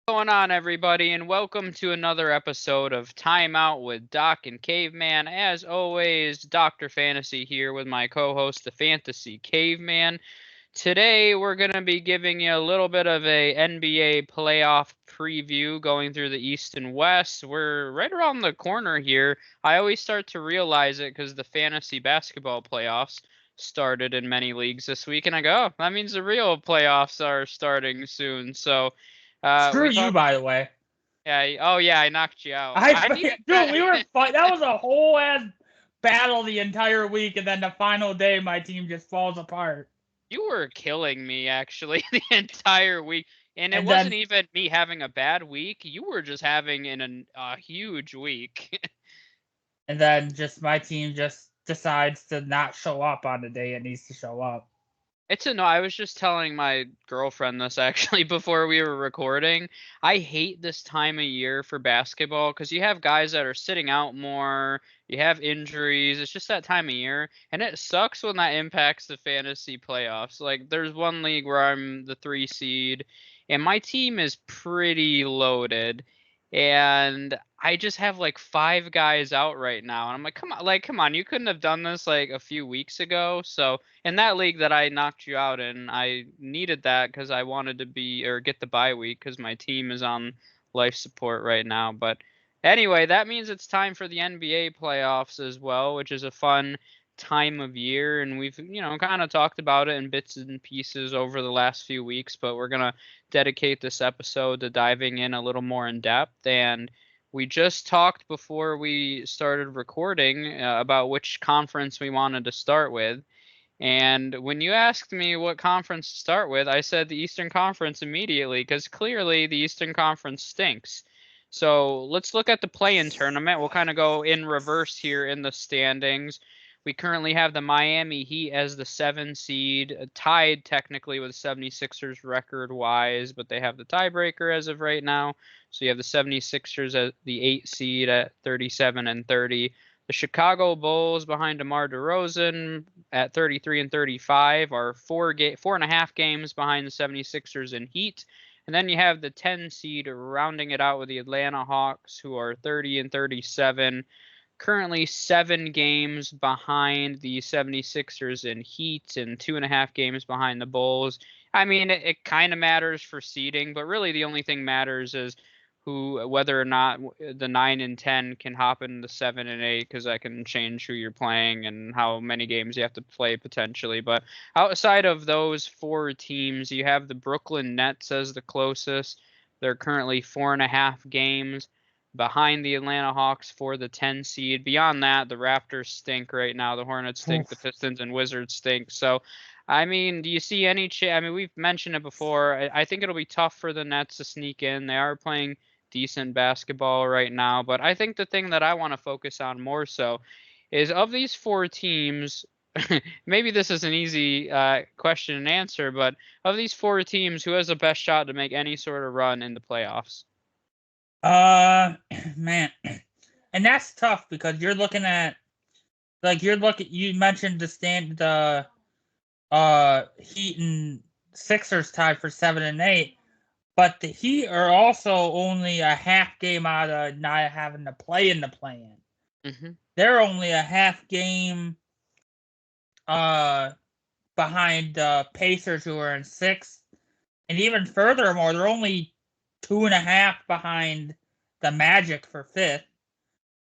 Going on, everybody, and welcome to another episode of Timeout with Doc and Caveman. As always, Dr. Fantasy here with my co-host, the Fantasy Caveman. Today, we're going to be giving you a little bit of a NBA playoff preview going through the East and West. We're right around the corner here. I always start to realize it because the fantasy basketball playoffs started in many leagues this week, and I go, oh, that means the real playoffs are starting soon. So, Screw we you, talked. by the way. Yeah. Oh, yeah. I knocked you out. I Dude, needed we were that. fight. That was a whole ass battle the entire week, and then the final day, my team just falls apart. You were killing me actually the entire week, and it And wasn't then, even me having a bad week. You were just having a huge week. just my team just decides to not show up on the day it needs to show up. No, I was just telling my girlfriend this actually before we were recording. I hate this time of year for basketball because you have guys that are sitting out more, you have injuries. It's just that time of year, and it sucks when that impacts the fantasy playoffs. Like, there's one league where I'm the 3 seed, and my team is pretty loaded, and I just have like 5 guys out right now, and I'm like, come on, you couldn't have done this like a few weeks ago. So in that league that I knocked you out in, I needed that because I wanted to get the bye week because my team is on life support right now. But anyway, that means it's time for the NBA playoffs as well, which is a fun time of year, and we've kind of talked about it in bits and pieces over the last few weeks, but we're gonna dedicate this episode to diving in a little more in depth. And we just talked before we started recording about which conference we wanted to start with. And when you asked me what conference to start with, I said the Eastern Conference immediately because clearly the Eastern Conference stinks. So let's look at the play-in tournament. We'll kind of go in reverse here in the standings. We currently have the Miami Heat as the 7 seed, tied technically with 76ers record-wise, but they have the tiebreaker as of right now. So you have the 76ers at the 8 seed at 37 and 30. The Chicago Bulls behind DeMar DeRozan at 33 and 35 are 4.5 games behind the 76ers in Heat. And then you have the 10 seed rounding it out with the Atlanta Hawks, who are 30 and 37, currently 7 games behind the 76ers in Heat and 2.5 games behind the Bulls. I mean, it kind of matters for seeding, but really the only thing matters is whether or not the 9 and 10 can hop in the 7 and 8, because I can change who you're playing and how many games you have to play potentially. But outside of those 4 teams, you have the Brooklyn Nets as the closest. They're currently 4.5 games behind the Atlanta Hawks for the 10 seed. Beyond that, the Raptors stink right now. The Hornets stink. The Pistons and Wizards stink. So, I mean, do you see any I mean, we've mentioned it before. I think it'll be tough for the Nets to sneak in. They are playing decent basketball right now. But I think the thing that I want to focus on more so is, of these 4 teams, maybe this is an easy question and answer, but of these 4 teams, who has the best shot to make any sort of run in the playoffs? Man, and that's tough because you're looking at, you mentioned the Heat and Sixers tied for 7 and 8. But the Heat are also only a half game out of not having to play in the play-in. Mm-hmm. They're only a half game behind the Pacers, who are in 6th. And even furthermore, they're only 2.5 behind the Magic for 5th.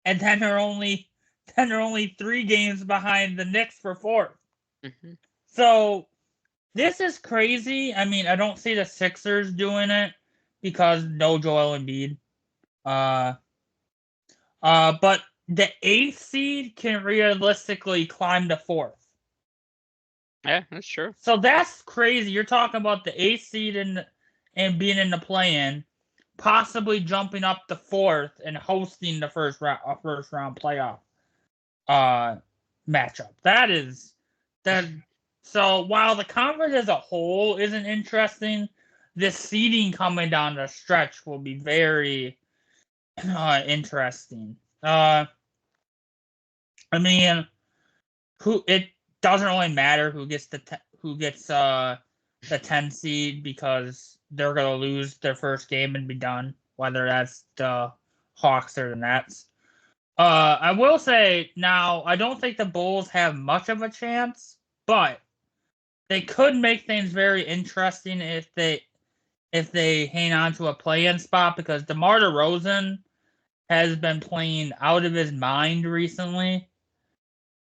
And then they're only 3 games behind the Knicks for 4th. Mm-hmm. So this is crazy. I mean, I don't see the Sixers doing it because no Joel Embiid. But the 8th seed can realistically climb to 4th. Yeah, that's true. So that's crazy. You're talking about the 8th seed and being in the play-in, possibly jumping up to 4th and hosting the first round playoff matchup. That. So while the conference as a whole isn't interesting, this seeding coming down the stretch will be very interesting. I mean, it doesn't really matter who gets the 10 seed because they're going to lose their first game and be done, whether that's the Hawks or the Nets. I will say now, I don't think the Bulls have much of a chance, but they could make things very interesting if they hang on to a play-in spot, because DeMar DeRozan has been playing out of his mind recently.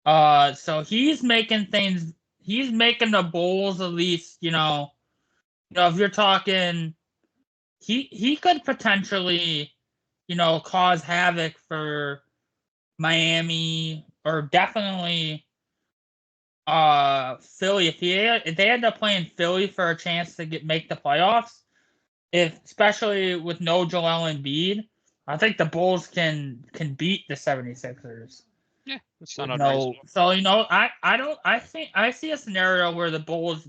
So he's making the Bulls at least, if you're talking, he could potentially, cause havoc for Miami, or definitely Philly. If they end up playing Philly for a chance to make the playoffs, especially with no Joel Embiid, I think the Bulls can beat the 76ers. Yeah, that's not unreasonable. So I see a scenario where the Bulls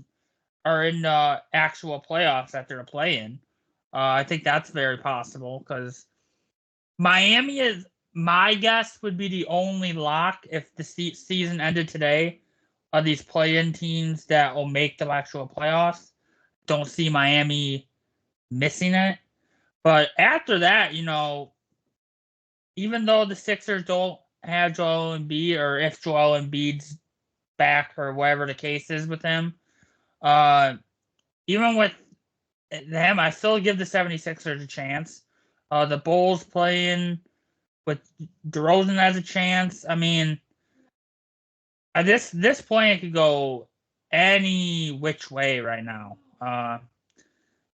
are in the actual playoffs after a play-in. I think that's very possible, because Miami is, my guess would be the only lock if the season ended today, of these play-in teams that will make the actual playoffs. Don't see Miami missing it. But after that, even though the Sixers don't have Joel Embiid, or if Joel Embiid's back, or whatever the case is with him, even with them, I still give the 76ers a chance. The Bulls playing with DeRozan has a chance. I mean, at this point, it could go any which way right now.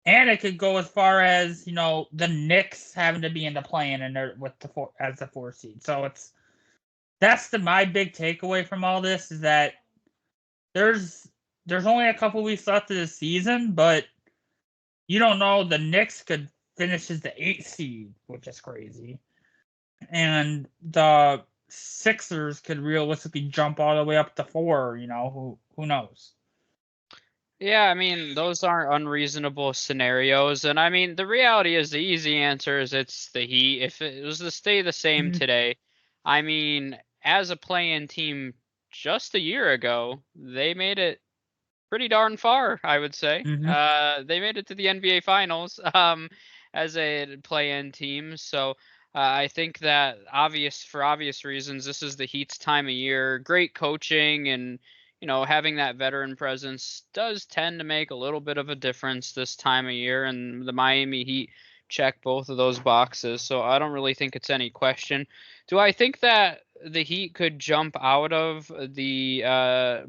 And it could go as far as, the Knicks having to be in the play-in and as the 4th seed. So that's my big takeaway from all this, is that there's only a couple weeks left of the season, but you don't know, the Knicks could finish as the 8th seed, which is crazy. And the Sixers could realistically jump all the way up to 4, who knows? Yeah, I mean, those aren't unreasonable scenarios. And I mean, the reality is, the easy answer is it's the Heat. If it was to stay the same today, I mean, as a play-in team just a year ago, they made it pretty darn far, I would say. They made it to the NBA Finals as a play-in team. So I think that for obvious reasons, this is the Heat's time of year. Great coaching, and having that veteran presence does tend to make a little bit of a difference this time of year, and the Miami Heat check both of those boxes. So I don't really think it's any question. Do I think that the Heat could jump out of the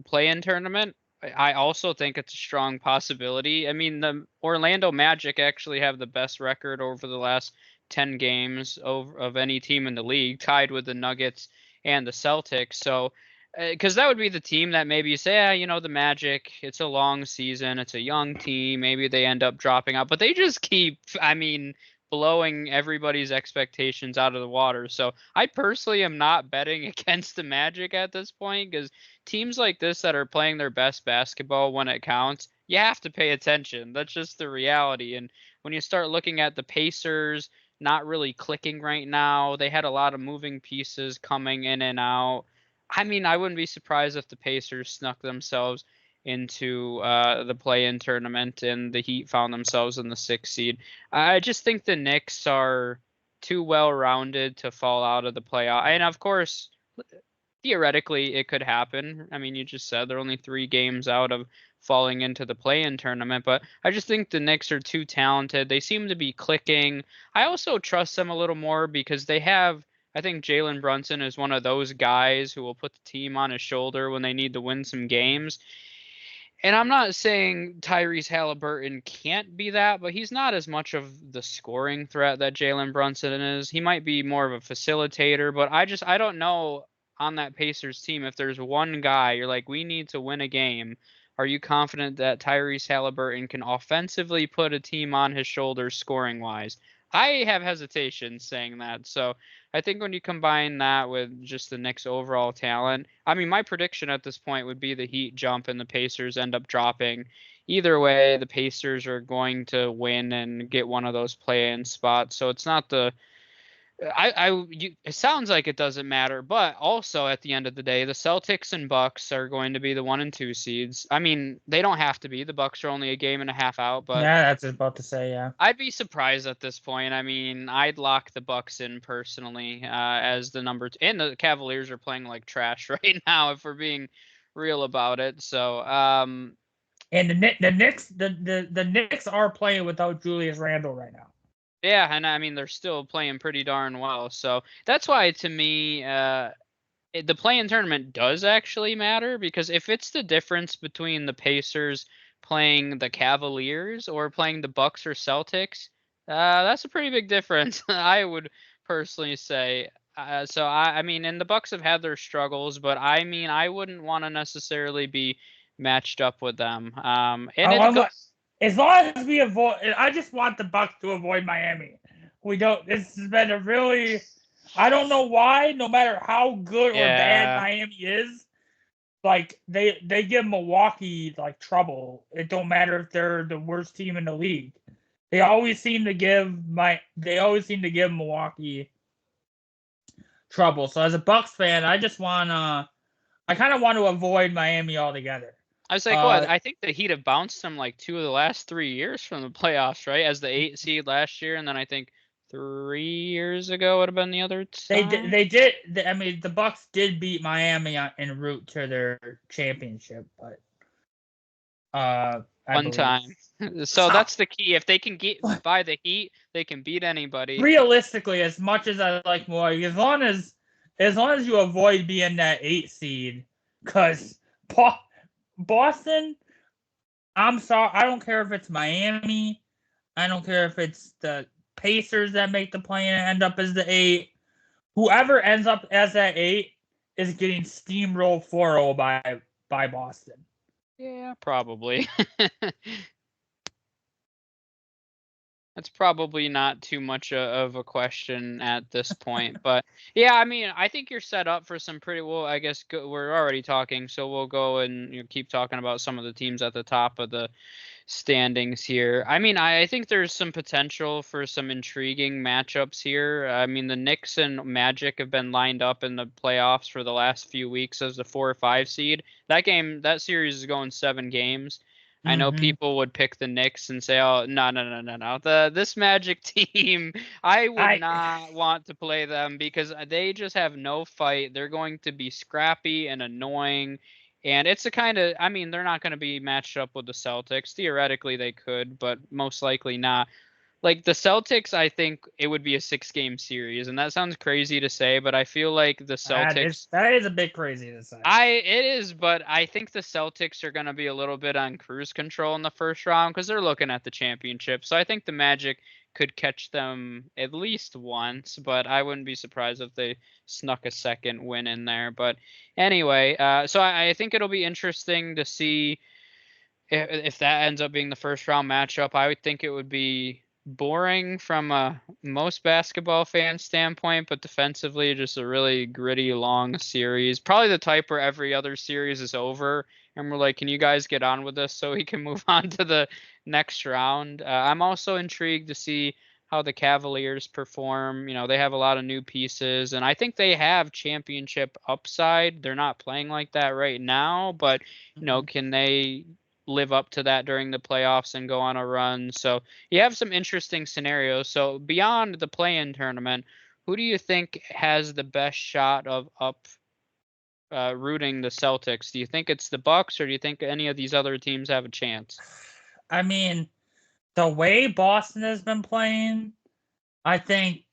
play-in tournament? I also think it's a strong possibility. I mean, the Orlando Magic actually have the best record over the last 10 games of any team in the league, tied with the Nuggets and the Celtics. So, because that would be the team that maybe you say, the Magic, it's a long season, it's a young team, maybe they end up dropping out, but they just keep, blowing everybody's expectations out of the water. So I personally am not betting against the Magic at this point, because teams like this that are playing their best basketball when it counts, you have to pay attention. That's just the reality. And when you start looking at the Pacers, not really clicking right now, they had a lot of moving pieces coming in and out. I mean, I wouldn't be surprised if the Pacers snuck themselves into the play-in tournament and the Heat found themselves in the 6th seed. I just think the Knicks are too well-rounded to fall out of the playoff. And of course, theoretically, it could happen. I mean, you just said they're only 3 games out of falling into the play-in tournament, but I just think the Knicks are too talented. They seem to be clicking. I also trust them a little more because I think Jalen Brunson is one of those guys who will put the team on his shoulder when they need to win some games. And I'm not saying Tyrese Halliburton can't be that, but he's not as much of the scoring threat that Jalen Brunson is. He might be more of a facilitator, but I don't know on that Pacers team, if there's one guy you're like, we need to win a game, are you confident that Tyrese Halliburton can offensively put a team on his shoulders scoring wise? I have hesitation saying that. So I think when you combine that with just the Knicks' overall talent, I mean, my prediction at this point would be the Heat jump and the Pacers end up dropping. Either way, the Pacers are going to win and get one of those play-in spots. So it's not the It sounds like it doesn't matter, but also at the end of the day, the Celtics and Bucks are going to be the 1 and 2 seeds. I mean, they don't have to be. The Bucks are only a game and a half out, but Yeah, that's about to say, yeah. I'd be surprised at this point. I mean, I'd lock the Bucks in personally as the number and the Cavaliers are playing like trash right now, if we're being real about it. So, and the Knicks are playing without Julius Randle right now. yeah, and I mean they're still playing pretty darn well. So that's why to me, the play-in tournament does actually matter, because if it's the difference between the Pacers playing the Cavaliers or playing the Bucks or Celtics, that's a pretty big difference. I would personally say. So I mean, and the Bucks have had their struggles, but I mean, I wouldn't want to necessarily be matched up with them. And it goes. As long as we avoid, I just want the Bucks to avoid Miami. We don't. This has been a really. I don't know why. No matter how good or bad Miami is, like they give Milwaukee like trouble. It don't matter if they're the worst team in the league. They always seem to give Milwaukee trouble. So as a Bucks fan, I kind of want to avoid Miami altogether. I was like, what? I think the Heat have bounced them like 2 of the last 3 years from the playoffs, right? As the 8 seed last year, and then I think 3 years ago would have been the other time. They did. I mean, the Bucks did beat Miami en route to their championship, but one time. So that's the key. If they can get by the Heat, they can beat anybody. Realistically, as much as I like Milwaukee, as long as you avoid being that 8 seed, because Boston, I'm sorry, I don't care if it's Miami, I don't care if it's the Pacers that make the play and end up as the 8. Whoever ends up as that 8 is getting steamrolled 4-0 by Boston. Yeah, probably. That's probably not too much of a question at this point. But yeah, I mean, I think you're set up for some pretty well. I guess we're already talking, so we'll go and keep talking about some of the teams at the top of the standings here. I mean, I think there's some potential for some intriguing matchups here. I mean, the Knicks and Magic have been lined up in the playoffs for the last few weeks as the 4 or 5 seed. That series is going 7 games. I know people would pick the Knicks and say, "Oh, no. This Magic team, I would not want to play them because they just have no fight. They're going to be scrappy and annoying." And it's I mean, they're not going to be matched up with the Celtics. Theoretically, they could, but most likely not. Like the Celtics, I think it would be a 6-game series, and that sounds crazy to say, but I feel like the Celtics. That is a bit crazy to say. It is, but I think the Celtics are going to be a little bit on cruise control in the first round because they're looking at the championship. So I think the Magic could catch them at least once, but I wouldn't be surprised if they snuck a second win in there. But anyway, so I think it'll be interesting to see if that ends up being the first round matchup. I would think it would be boring from a most basketball fan standpoint, but defensively just a really gritty long series, probably the type where every other series is over and we're like, can you guys get on with this so we can move on to the next round? I'm also intrigued to see how the Cavaliers perform. They have a lot of new pieces and I think they have championship upside. They're not playing like that right now, but can they live up to that during the playoffs and go on a run? So you have some interesting scenarios. So beyond the play-in tournament, who do you think has the best shot of rooting the Celtics? Do you think it's the Bucks, or do you think any of these other teams have a chance? I mean, the way Boston has been playing, I think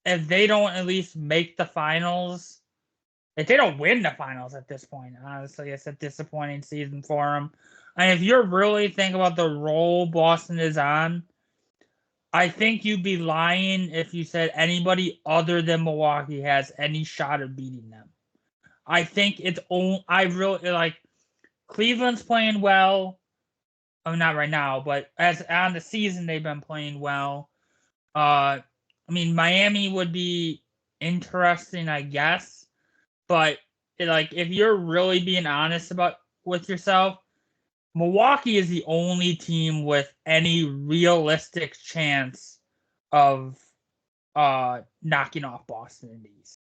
if they don't at least make the finals, if they don't win the finals at this point, honestly, it's a disappointing season for them. And if you're really thinking about the role Boston is on, I think you'd be lying if you said anybody other than Milwaukee has any shot of beating them. I think I really like Cleveland's playing well. I mean, not right now, but as on the season they've been playing well. I mean, Miami would be interesting, I guess. But if you're really being honest with yourself, Milwaukee is the only team with any realistic chance of knocking off Boston in the East.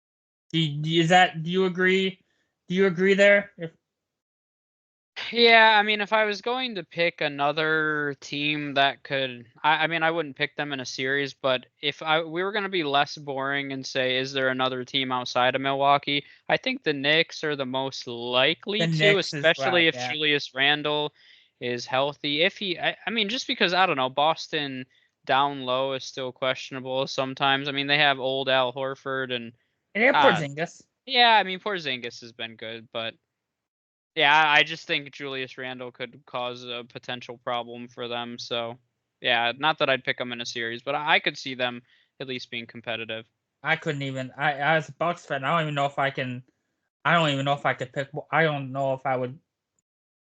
Do you agree? Do you agree there? Yeah, I mean, if I was going to pick another team that could, I mean, I wouldn't pick them in a series, but if we were going to be less boring and say, is there another team outside of Milwaukee? I think the Knicks are the most likely The to, Knicks is especially if yeah. Julius Randle is healthy. If I mean, just because, I don't know, Boston down low is still questionable sometimes. I mean, they have old Al Horford and they have Porzingis. yeah, I mean, Porzingis has been good, but yeah, I just think Julius Randle could cause a potential problem for them. So, yeah, not that I'd pick them in a series, but I could see them at least being competitive. I couldn't even. I as a Bucks fan, I don't even know if I can. I don't even know if I could pick. I don't know if I would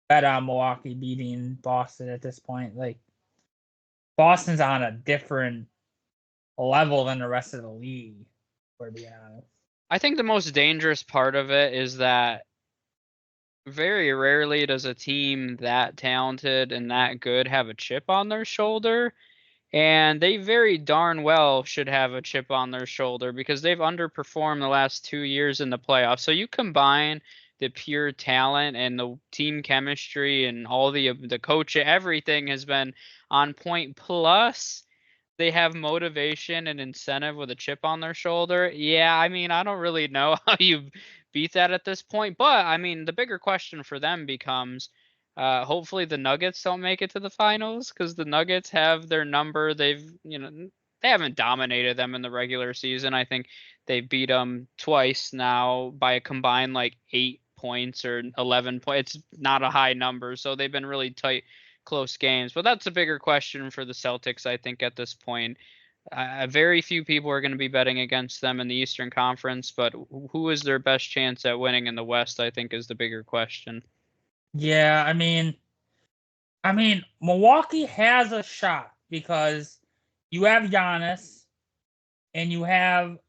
bet on Milwaukee beating Boston at this point. Like Boston's on a different level than the rest of the league, for to be honest. I think the most dangerous part of it is that very rarely does a team that talented and that good have a chip on their shoulder. And they very darn well should have a chip on their shoulder because they've underperformed the last 2 years in the playoffs. So you combine the pure talent and the team chemistry and all the coach, everything has been on point. Plus, they have motivation and incentive with a chip on their shoulder. Yeah, I mean, I don't really know how you beat that at this point. But I mean, the bigger question for them becomes hopefully the Nuggets don't make it to the finals because the Nuggets have their number. They haven't dominated them in the regular season. I think they beat them twice now by a combined like 8 points or 11 points. It's not a high number, so they've been really tight, close games. But that's a bigger question for the Celtics, I think, at this point. Very few people are going to be betting against them in the Eastern Conference, but who is their best chance at winning in the West, I think, is the bigger question. Yeah, I mean, Milwaukee has a shot because you have Giannis, and you have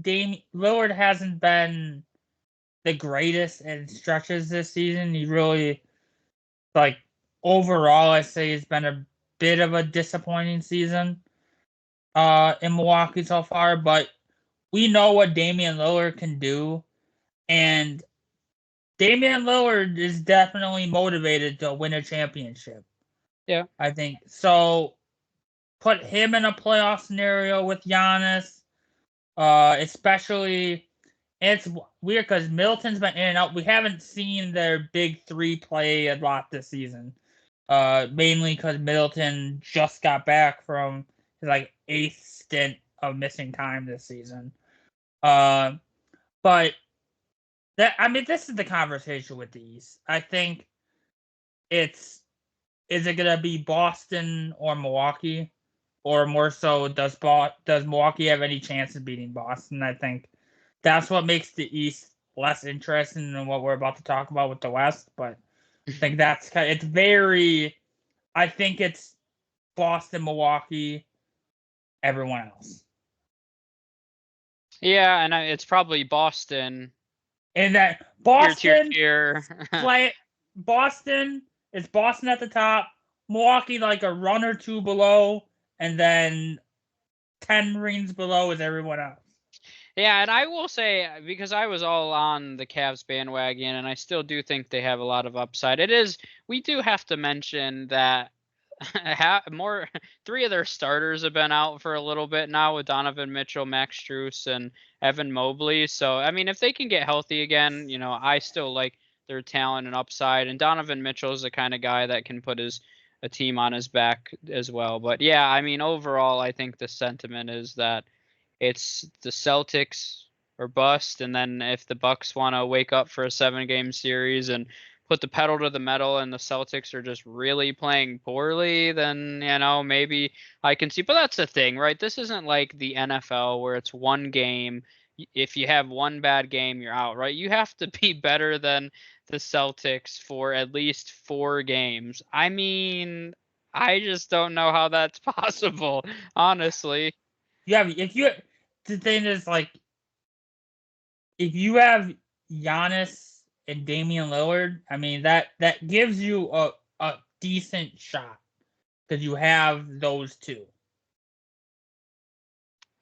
Dame Lillard hasn't been the greatest in stretches this season. He really like overall, I say it's been a bit of a disappointing season in Milwaukee so far. But we know what Damian Lillard can do, and Damian Lillard is definitely motivated to win a championship. Yeah. I think so. Put him in a playoff scenario with Giannis, especially. It's weird because Middleton's been in and out. We haven't seen their big three play a lot this season. Mainly because Middleton just got back from his like 8th stint of missing time this season. But this is the conversation with the East. I think is it gonna be Boston or Milwaukee, or more so does Milwaukee have any chance of beating Boston? I think that's what makes the East less interesting than what we're about to talk about with the West. But I think it's very. I think it's Boston, Milwaukee, everyone else. Yeah, and it's probably Boston. And that Boston, Boston it's Boston at the top, Milwaukee like a run or two below, and then 10 rings below is everyone else. Yeah, and I will say, because I was all on the Cavs bandwagon, and I still do think they have a lot of upside. We do have to mention that three of their starters have been out for a little bit now with Donovan Mitchell, Max Strus, and Evan Mobley. So, I mean, if they can get healthy again, I still like their talent and upside. And Donovan Mitchell is the kind of guy that can put a team on his back as well. But yeah, I mean, overall, I think the sentiment is that it's the Celtics or bust, and then if the Bucks want to wake up for a 7-game series and put the pedal to the metal and the Celtics are just really playing poorly, then maybe I can see. But that's the thing, right? This isn't like the NFL where it's one game. If you have one bad game, you're out, right? You have to be better than the Celtics for at least 4 games. I mean, I just don't know how that's possible, honestly. The thing is, like, if you have Giannis and Damian Lillard, I mean that gives you a decent shot because you have those two.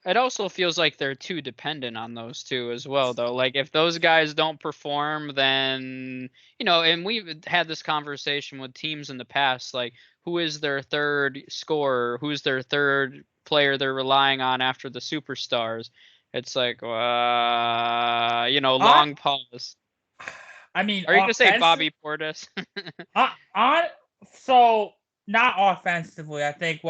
it also feels like they're too dependent on those two as well, though. Like if those guys don't perform, then and we've had this conversation with teams in the past, like who is their third scorer, who's their third player they're relying on after the superstars. It's like, long pause. I mean, Are you gonna say Bobby Portis? So not offensively, I think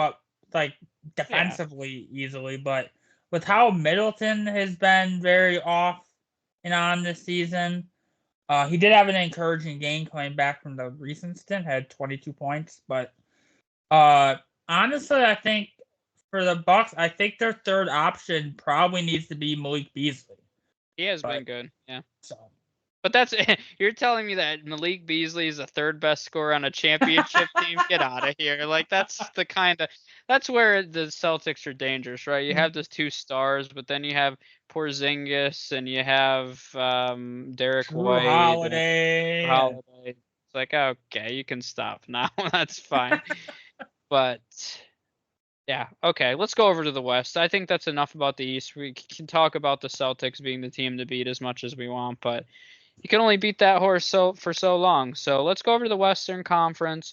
defensively easily, but with how Middleton has been very off and on this season, he did have an encouraging game coming back from the recent stint, had 22 points, but honestly, I think for the Bucks, I think their third option probably needs to be Malik Beasley. He has been good, yeah. So. But that's you're telling me that Malik Beasley is the third best scorer on a championship team? Get out of here! Like that's where the Celtics are dangerous, right? You have those two stars, but then you have Porzingis and you have Derek White, Holiday. It's like, okay, you can stop now. That's fine. But yeah, okay, let's go over to the West. I think that's enough about the East. We can talk about the Celtics being the team to beat as much as we want, but you can only beat that horse for so long. So let's go over to the Western Conference.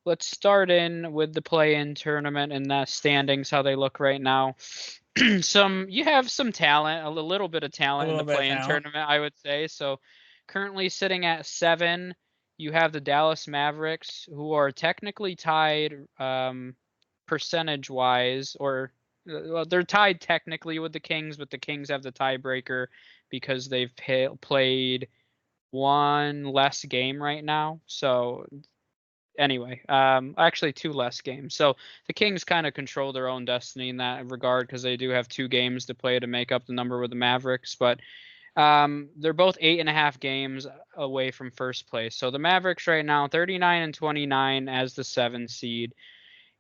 Let's start in with the play-in tournament and the standings, how they look right now. You have some talent, a little bit of talent in the play-in tournament, I would say. So currently sitting at 7, you have the Dallas Mavericks, who are technically tied percentage-wise, or they're tied technically with the Kings, but the Kings have the tiebreaker because they've played one less game right now. So anyway, actually 2 less games. So the Kings kind of control their own destiny in that regard because they do have 2 games to play to make up the number with the Mavericks. But they're both 8.5 games away from first place. So the Mavericks right now 39-29 as the 7 seed.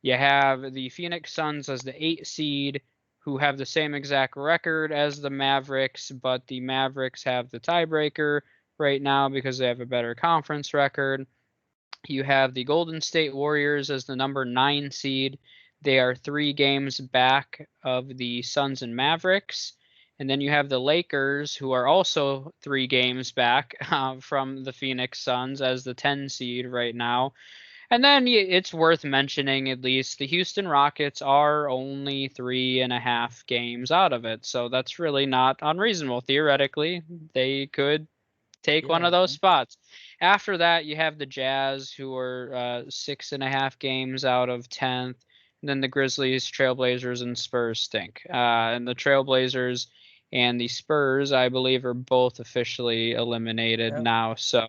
You have the Phoenix Suns as the 8 seed, who have the same exact record as the Mavericks, but the Mavericks have the tiebreaker right now because they have a better conference record. You have the Golden State Warriors as the number 9 seed. They are 3 games back of the Suns and Mavericks. And then you have the Lakers, who are also 3 games back from the Phoenix Suns as the 10 seed right now. And then it's worth mentioning, at least, the Houston Rockets are only 3.5 games out of it. So that's really not unreasonable. Theoretically, they could take one of those spots. After that, you have the Jazz, who are 6.5 games out of 10th. And then the Grizzlies, Trailblazers, and Spurs stink. And the Trailblazers and the Spurs, I believe, are both officially eliminated now. So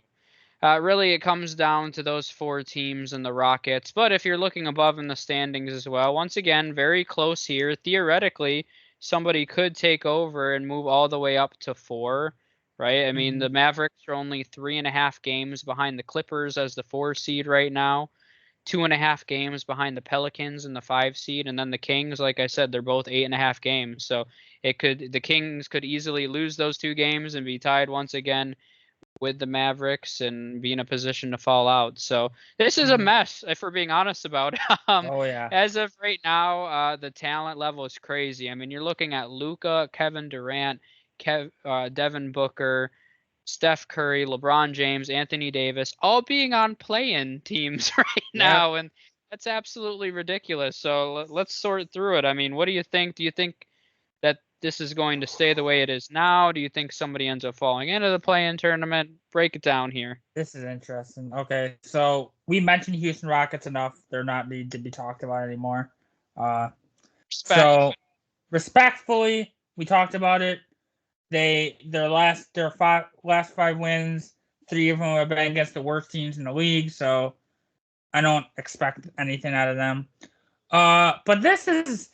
really, it comes down to those 4 teams and the Rockets. But if you're looking above in the standings as well, once again, very close here. Theoretically, somebody could take over and move all the way up to 4, right? I mean, the Mavericks are only 3.5 games behind the Clippers as the 4 seed right now, 2.5 games behind the Pelicans in the 5 seed, and then the Kings, like I said, they're both 8.5 games. So the Kings could easily lose those 2 games and be tied once again with the Mavericks and be in a position to fall out. So this is a mess, if we're being honest about it. As of right now, the talent level is crazy. I mean, you're looking at Luka, Kevin Durant, Devin Booker, Steph Curry, LeBron James, Anthony Davis, all being on play-in teams right now, and that's absolutely ridiculous. So let's sort through it. I mean, what do you think? Do you think that this is going to stay the way it is now? Do you think somebody ends up falling into the play-in tournament? Break it down here. This is interesting. Okay, so we mentioned Houston Rockets enough. They're not need to be talked about anymore. So respectfully, we talked about it. Their last 5 wins, 3 of them have been against the worst teams in the league. So I don't expect anything out of them. But this is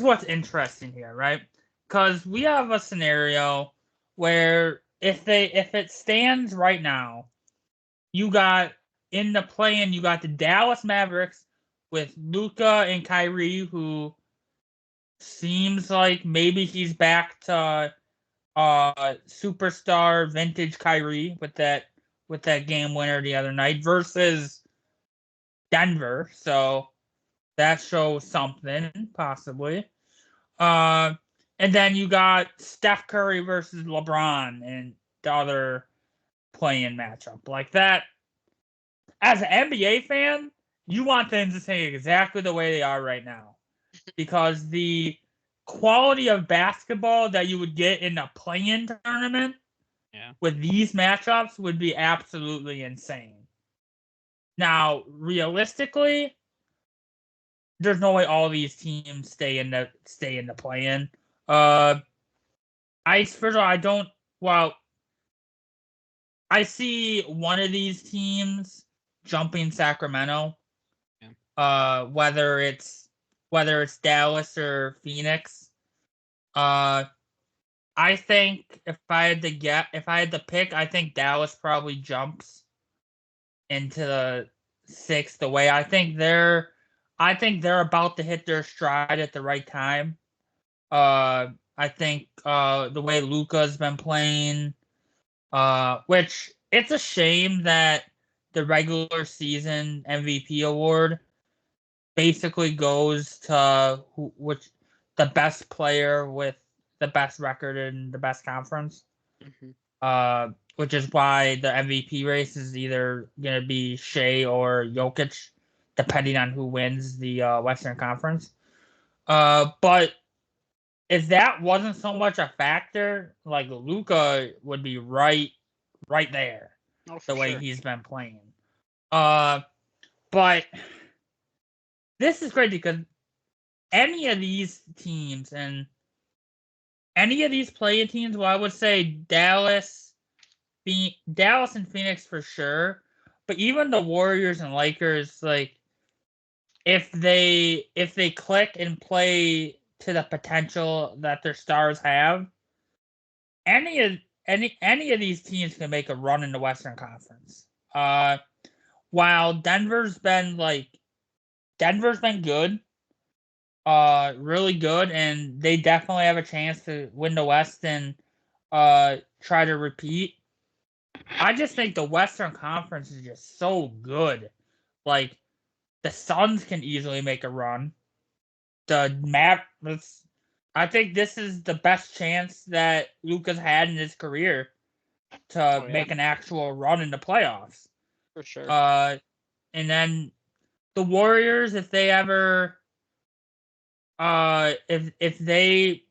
what's interesting here, right? Because we have a scenario where if it stands right now, you got in the play-in, you got the Dallas Mavericks with Luka and Kyrie, who seems like maybe he's back to superstar vintage Kyrie with that game winner the other night versus Denver. So that shows something, possibly. And then you got Steph Curry versus LeBron and the other play-in matchup. Like that, as an NBA fan, you want things to stay exactly the way they are right now. Because the quality of basketball that you would get in a play-in tournament with these matchups would be absolutely insane. Now, realistically, there's no way all these teams stay in the play-in. First of all, I don't. Well, I see one of these teams jumping Sacramento. Yeah. Whether it's Dallas or Phoenix. I think if I had to pick, I think Dallas probably jumps into the 6th. The way I think they're about to hit their stride at the right time. I think the way Luka's been playing, which it's a shame that the regular season MVP award basically goes to the best player with the best record in the best conference. Mm-hmm. Which is why the MVP race is either going to be Shea or Jokic, depending on who wins the Western Conference. But if that wasn't so much a factor, like Luka would be right there, the way he's been playing. But this is crazy because any of these teams and any of these play-in teams, well, I would say Dallas and Phoenix for sure. But even the Warriors and Lakers, like if they click and play to the potential that their stars have, any of these teams can make a run in the Western Conference. While Denver's been good, really good, and they definitely have a chance to win the West and try to repeat. I just think the Western Conference is just so good. Like the Suns can easily make a run. The Mavericks, I think this is the best chance that Luka's had in his career to make an actual run in the playoffs. For sure. And then the Warriors, if they ever, if they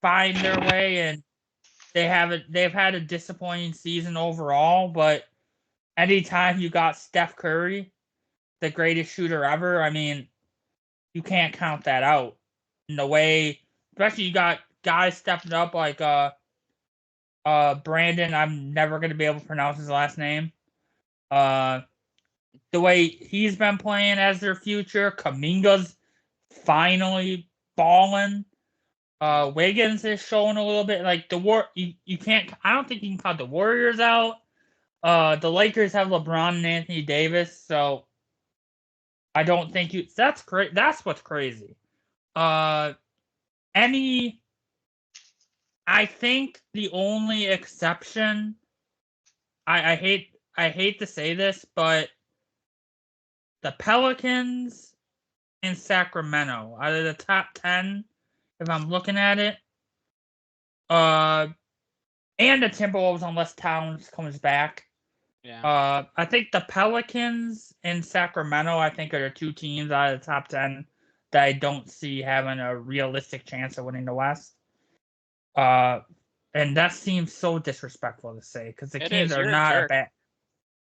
find their way, and they've had a disappointing season overall, but anytime you got Steph Curry, the greatest shooter ever, I mean, you can't count that out. In the way, especially you got guys stepping up like Brandon, I'm never gonna be able to pronounce his last name. The way he's been playing as their future, Kuminga's finally balling. Wiggins is showing a little bit like you can't. I don't think you can count the Warriors out. The Lakers have LeBron and Anthony Davis, so I don't think you. That's great. That's what's crazy. I think the only exception. I hate to say this, but the Pelicans and Sacramento out of the top 10, if I'm looking at it. And the Timberwolves, unless Towns comes back. Yeah. I think the Pelicans and Sacramento, I think, are the two teams out of the top 10 that I don't see having a realistic chance of winning the West. And that seems so disrespectful to say because the Kings are not a bad.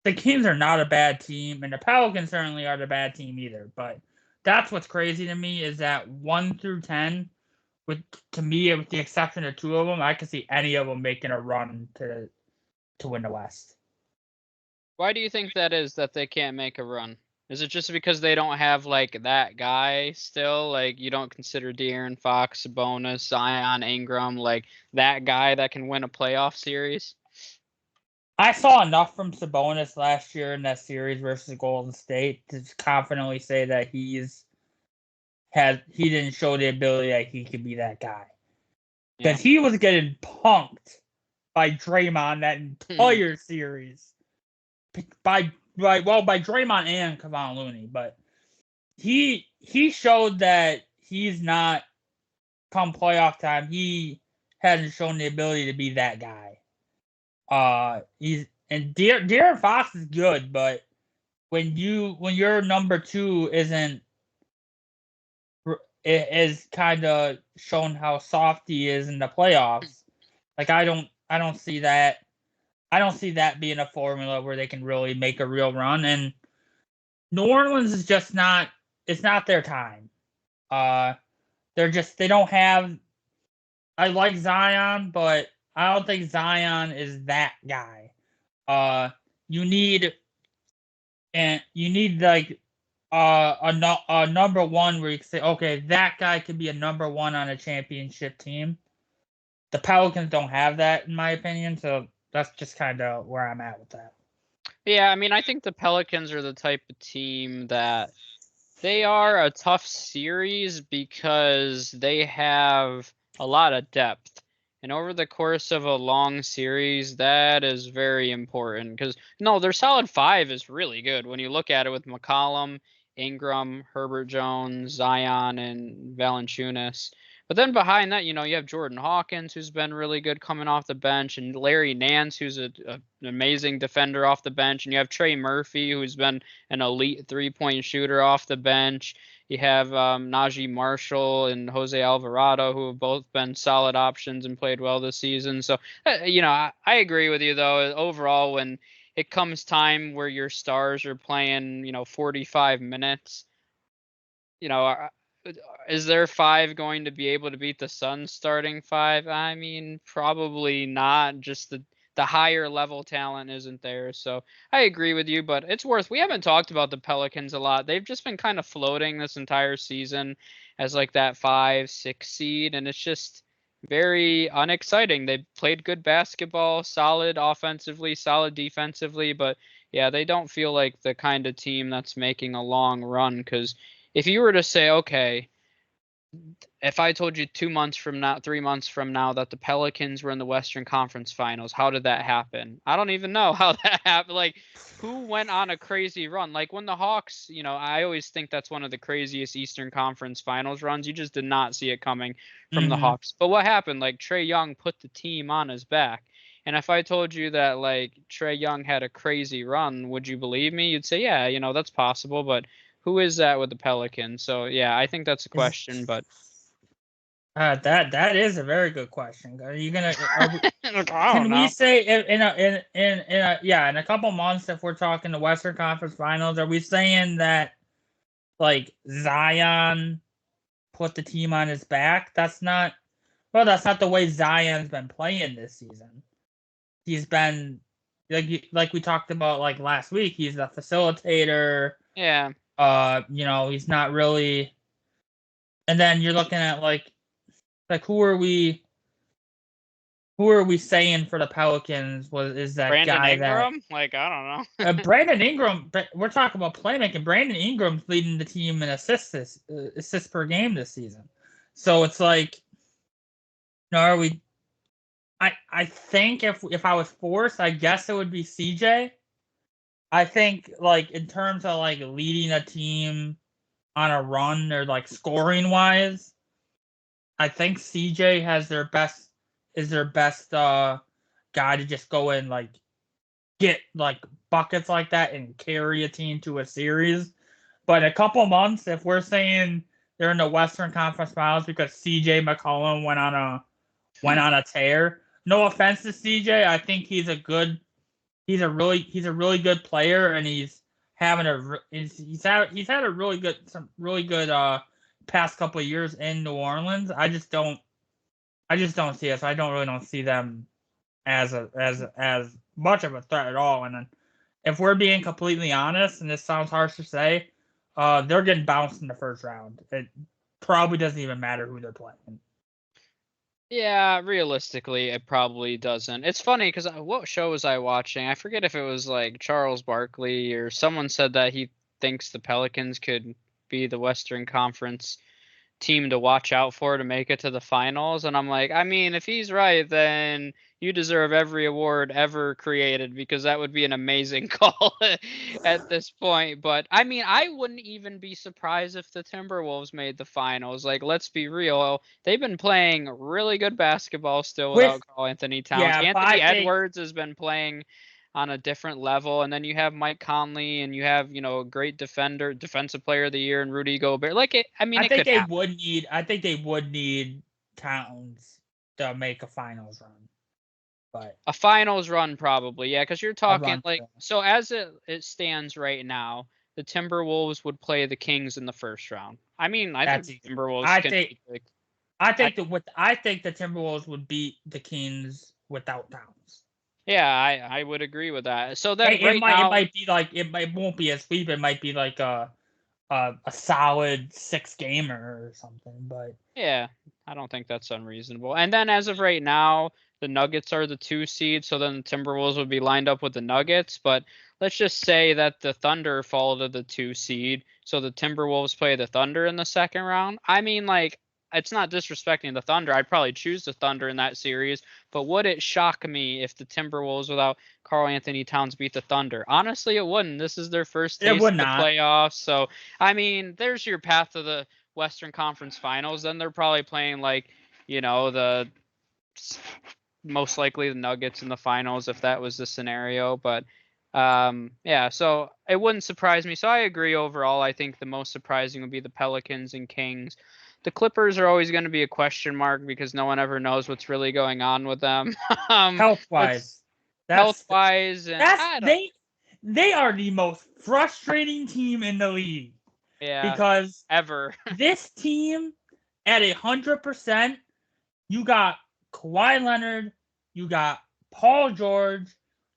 The Kings are not a bad team, and the Pelicans certainly aren't a bad team either. But that's what's crazy to me is that 1 through 10, to me, with the exception of two of them, I could see any of them making a run to win the West. Why do you think that is that they can't make a run? Is it just because they don't have like that guy still? Like you don't consider De'Aaron Fox, Sabonis, Zion, Ingram like that guy that can win a playoff series? I saw enough from Sabonis last year in that series versus Golden State to confidently say that he didn't show the ability that he could be that guy. Because he was getting punked by Draymond that entire series. By Draymond and Kevon Looney, but he showed that he's not come playoff time, he hasn't shown the ability to be that guy. De'Aaron Fox is good, but when your number 2 is kind of shown how soft he is in the playoffs, like I don't see that. I don't see that being a formula where they can really make a real run. And New Orleans is just not. It's not their time. They don't have. I like Zion, but I don't think Zion is that guy. You need like a number 1 where you can say, okay, that guy could be a number 1 on a championship team. The Pelicans don't have that, in my opinion, so that's just kind of where I'm at with that. Yeah, I mean, I think the Pelicans are the type of team that they are a tough series because they have a lot of depth. And over the course of a long series, that is very important because, no, their solid 5 is really good when you look at it with McCollum, Ingram, Herbert Jones, Zion, and Valanciunas. But then behind that, you have Jordan Hawkins, who's been really good coming off the bench, and Larry Nance, who's an amazing defender off the bench. And you have Trey Murphy, who's been an elite three-point shooter off the bench. You have Najee Marshall and Jose Alvarado, who have both been solid options and played well this season. So, I agree with you, though. Overall, when it comes time where your stars are playing, 45 minutes, is their 5 going to be able to beat the Suns starting 5? I mean, probably not. Just the higher level talent isn't there. So I agree with you, but it's worth. We haven't talked about the Pelicans a lot. They've just been kind of floating this entire season as like that 5-6 seed, and it's just very unexciting. They played good basketball, solid offensively, solid defensively, but yeah, they don't feel like the kind of team that's making a long run. Because if you were to say, okay, if I told you 2 months from now, 3 months from now that the Pelicans were in the Western Conference Finals, how did that happen? I don't even know how that happened. Like, who went on a crazy run? Like when the Hawks, I always think that's one of the craziest Eastern Conference Finals runs. You just did not see it coming from the Hawks. But what happened? Like Trae Young put the team on his back. And if I told you that like Trae Young had a crazy run, would you believe me? You'd say, yeah, that's possible. But who is that with the Pelicans? So yeah, I think that's a question. But that is a very good question. Are you gonna? Can we say in a couple months, if we're talking the Western Conference Finals, are we saying that like Zion put the team on his back? That's not the way Zion's been playing this season. He's been like we talked about like last week. He's a facilitator. Yeah. He's not really. And then you're looking at like who are we saying for the Pelicans is that Brandon guy Ingram? I don't know. Brandon Ingram, we're talking about playmaking. Brandon Ingram's leading the team in assists per game this season. So it's like, are we? I think if I was forced, I guess it would be CJ. I think like in terms of like leading a team on a run or like scoring wise, I think CJ has their best guy to just go in like get like buckets like that and carry a team to a series. But in a couple months, if we're saying they're in the Western Conference Finals because CJ McCollum went on a tear. No offense to CJ, I think he's a really good player, and he's had a really good past couple of years in New Orleans. I just don't see it. So I don't see them as much of a threat at all. And then if we're being completely honest, and this sounds harsh to say, they're getting bounced in the first round. It probably doesn't even matter who they're playing. Yeah, realistically, it probably doesn't. It's funny because what show was I watching? I forget if it was like Charles Barkley or someone said that he thinks the Pelicans could be the Western Conference team to watch out for to make it to the finals. And I'm like, I mean, if he's right, then you deserve every award ever created, because that would be an amazing call at this point. But I mean, I wouldn't even be surprised if the Timberwolves made the finals. Like, let's be real. They've been playing really good basketball still without Karl Anthony Towns. Yeah, but Anthony Edwards has been playing on a different level, and then you have Mike Conley, and you have, you know, a great defender, defensive player of the year, and Rudy Gobert. Like, it, I mean, I it think could they happen. would need. I think they would need Towns to make a finals run, but A finals run, probably, yeah, because you're a talking run. like, so as it stands right now, the Timberwolves would play the Kings in the first round. I mean, I think That's the easy. Timberwolves I can think. beat the, I think I think the Timberwolves would beat the Kings without Towns. yeah, I would agree with that. So then It right now, might be like it won't be a sweep. It might be like a solid 6-gamer or something. But yeah, I don't think that's unreasonable. And then as of right now, the Nuggets are the 2 seed, so then the Timberwolves would be lined up with the Nuggets. But let's just say that the Thunder fall to the 2 seed, so the Timberwolves play the Thunder in the second round. I mean, like, it's not disrespecting the Thunder. I'd probably choose the Thunder in that series, but would it shock me if the Timberwolves without Karl Anthony Towns beat the Thunder? Honestly, it wouldn't. This is their first it taste would of the not. playoffs, so I mean, there's your path to the Western Conference Finals. Then they're probably playing, like, you know, the most likely the Nuggets in the finals if that was the scenario. But yeah, so it wouldn't surprise me. So I agree overall. I think the most surprising would be the Pelicans and Kings. The Clippers are always going to be a question mark because no one ever knows what's really going on with them. Health That's wise, health wise, and that's I don't. they are the most frustrating team in the league Yeah, because ever. this team at 100%, you got Kawhi Leonard, you got Paul George,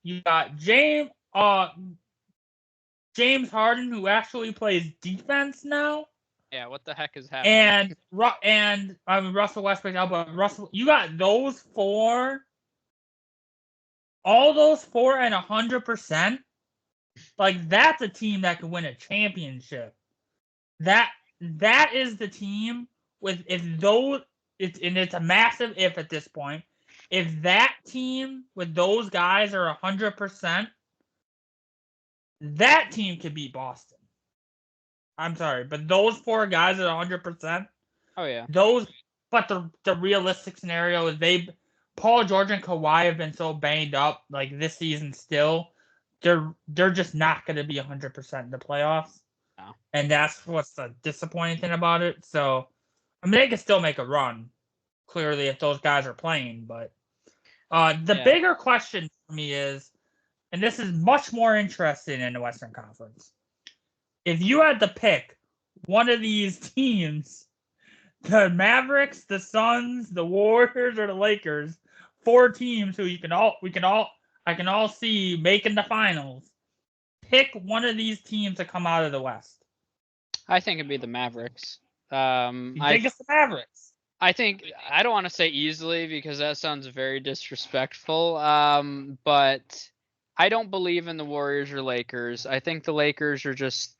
you got James Harden, who actually plays defense now, Yeah, what the heck is happening? and I mean Russell Westbrook now, but Russell, you got those four, all those four at 100%. Like, that's a team that could win a championship. That is the team with if those it's a massive if at this point. If that team with those guys are 100%, that team could beat Boston. I'm sorry, but those four guys at 100%, Oh yeah. but the realistic scenario is Paul George and Kawhi have been so banged up like this season still. They're just not going to be 100% in the playoffs. No. And that's what's the disappointing thing about it. So, I mean, they can still make a run, clearly, if those guys are playing. But the bigger question for me is, and this is much more interesting in the Western Conference, if you had to pick one of these teams, the Mavericks, the Suns, the Warriors, or the Lakers, 4 teams who I can all see making the finals, pick one of these teams to come out of the West. I think it'd be the Mavericks. You think it's the Mavericks? I think I don't want to say easily because that sounds very disrespectful. But I don't believe in the Warriors or Lakers. I think the Lakers are just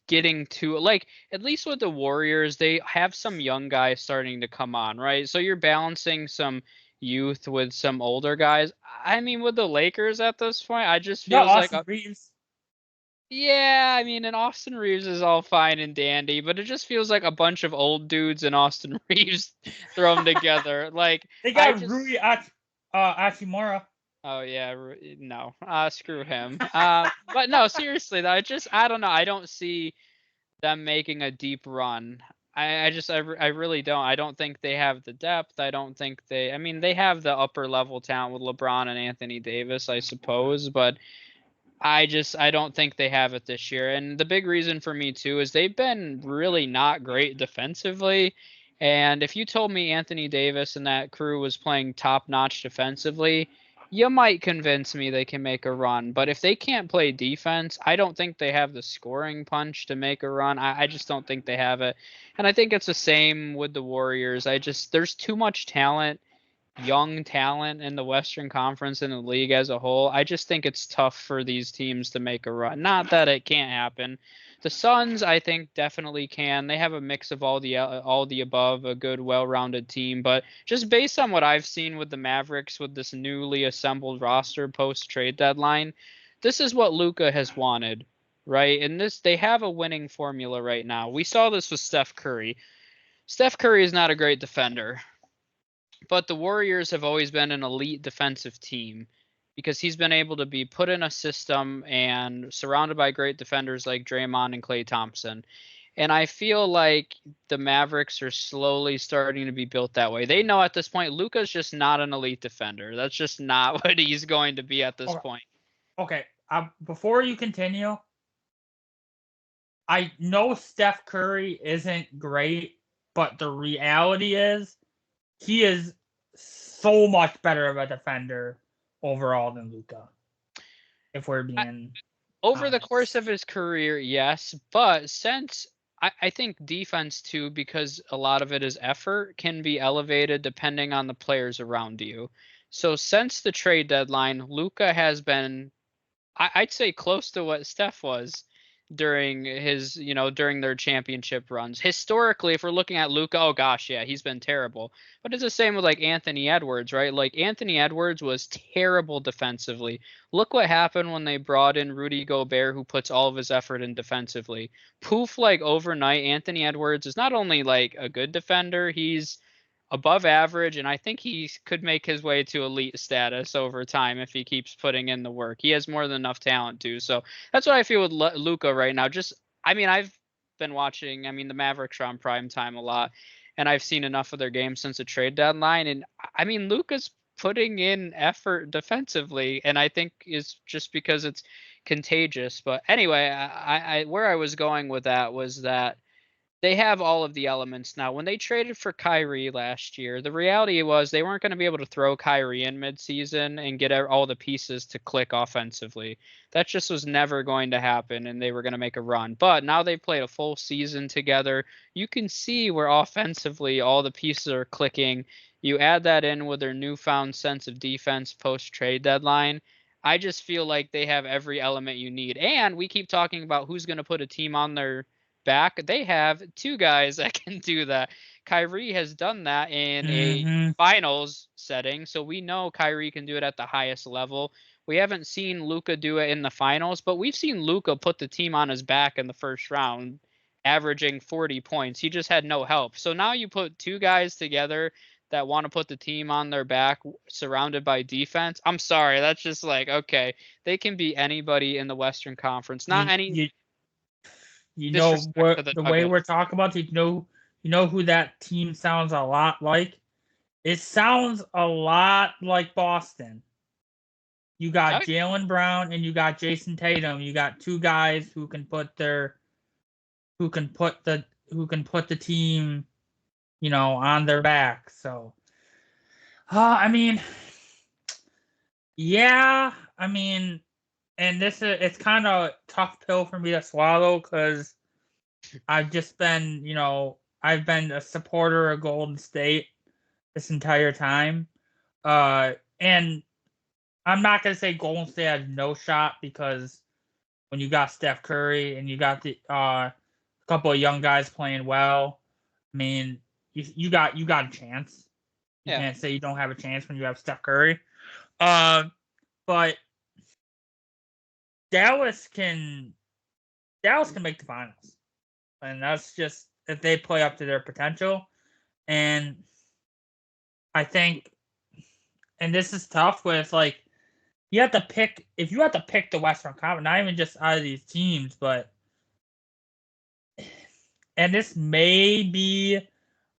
getting to, like, at least with the Warriors, they have some young guys starting to come on, right? So you're balancing some youth with some older guys. I mean, with the Lakers at this point, I just feels like Austin Reeves. yeah, I mean, and Austin Reeves is all fine and dandy, but it just feels like a bunch of old dudes and Austin Reeves thrown together. Like, they got Rui Hachimura. Oh yeah, no, screw him. But no, seriously though, I don't know. I don't see them making a deep run. I really don't. I don't think they have the depth. I don't think I mean, they have the upper level talent with LeBron and Anthony Davis, I suppose, but I don't think they have it this year. And the big reason for me too is they've been really not great defensively. And if you told me Anthony Davis and that crew was playing top notch defensively, you might convince me they can make a run. But if they can't play defense, I don't think they have the scoring punch to make a run. I just don't think they have it. And I think it's the same with the Warriors. There's too much talent, young talent in the Western Conference and the league as a whole. I just think it's tough for these teams to make a run. Not that it can't happen, The Suns, I think, definitely can. They have a mix of all the above, a good, well-rounded team. But just based on what I've seen with the Mavericks, with this newly assembled roster post-trade deadline, this is what Luka has wanted, right? And they have a winning formula right now. We saw this with Steph Curry. Steph Curry is not a great defender, but the Warriors have always been an elite defensive team because he's been able to be put in a system and surrounded by great defenders like Draymond and Klay Thompson. And I feel like the Mavericks are slowly starting to be built that way. They know at this point Luka's just not an elite defender. That's just not what he's going to be at this point. Okay. Before you continue, I know Steph Curry isn't great, but the reality is he is so much better of a defender overall than Luka. If we're being over the honest. course of his career, yes, but since I think defense too, because a lot of it is effort, can be elevated depending on the players around you. So since the trade deadline, Luka has been, I'd say, close to what Steph was during during their championship runs. Historically, if we're looking at Luka, oh gosh, yeah, he's been terrible. But it's the same with like Anthony Edwards, right? Like Anthony Edwards was terrible defensively. Look what happened when they brought in Rudy Gobert, who puts all of his effort in defensively. Poof, like overnight, Anthony Edwards is not only like a good defender, he's above average, and I think he could make his way to elite status over time if he keeps putting in the work. He has more than enough talent too. So that's what I feel with Luka right now. I've been watching. I mean, the Mavericks are on prime time a lot, and I've seen enough of their games since the trade deadline. And I mean, Luka's putting in effort defensively, and I think is just because it's contagious. But anyway, I where I was going with that was that they have all of the elements now. When they traded for Kyrie last year, the reality was they weren't going to be able to throw Kyrie in midseason and get all the pieces to click offensively. That just was never going to happen, and they were going to make a run. But now they've played a full season together. You can see where offensively all the pieces are clicking. You add that in with their newfound sense of defense post-trade deadline. I just feel like they have every element you need. And we keep talking about who's going to put a team on their back. They have two guys that can do that. Kyrie has done that in a finals setting, so we know Kyrie can do it at the highest level. We haven't seen Luka do it in the finals, but we've seen Luka put the team on his back in the first round, averaging 40 points. He just had no help. So now you put two guys together that want to put the team on their back surrounded by defense. I'm sorry, that's just like, okay, they can beat anybody in the Western Conference. Not any you know what the way Nuggets. we're talking about, you know who that team sounds a lot like? It sounds a lot like Boston. You got Jaylen Brown and you got Jason Tatum. You got two guys who can put the team, on their back. So I mean, yeah, I mean, and it's kind of a tough pill for me to swallow because I've just been, I've been a supporter of Golden State this entire time. And I'm not going to say Golden State has no shot because when you got Steph Curry and you got the couple of young guys playing well, I mean, you got a chance. You can't say you don't have a chance when you have Steph Curry. But Dallas can make the finals. And that's just if they play up to their potential. And I think, and this is tough with like, you have to pick, if you have to pick the Western Conference, not even just out of these teams, but, and this may be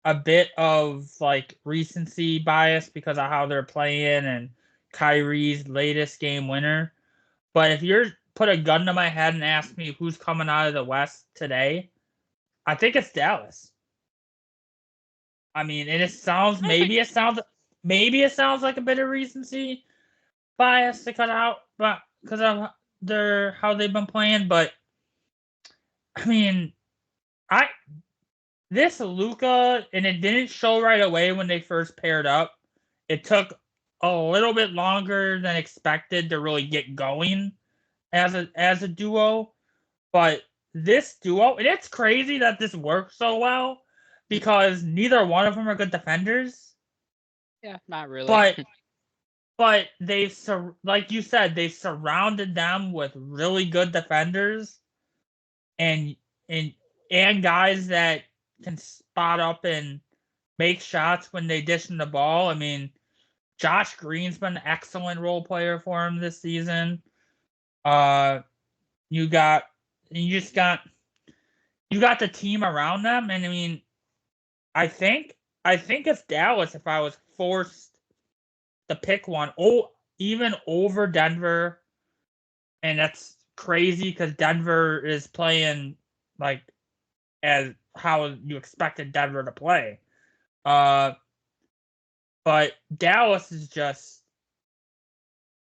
a bit of like recency bias because of how they're playing and Kyrie's latest game winner. But if you're put a gun to my head and ask me who's coming out of the West today, I think it's Dallas. I mean, and maybe it sounds like a bit of recency bias because of how they've been playing, but I mean, this Luka, and it didn't show right away when they first paired up. It took a little bit longer than expected to really get going as a duo, but this duo, and it's crazy that this works so well because neither one of them are good defenders. Yeah, not really. But like you said, they've surrounded them with really good defenders and and and guys that can spot up and make shots when they dish in the ball. I mean, Josh Green's been an excellent role player for him this season. You got you just got you got the team around them, and I mean, I think if Dallas, if I was forced to pick one, even over Denver, and that's crazy because Denver is playing like as how you expected Denver to play. But Dallas is just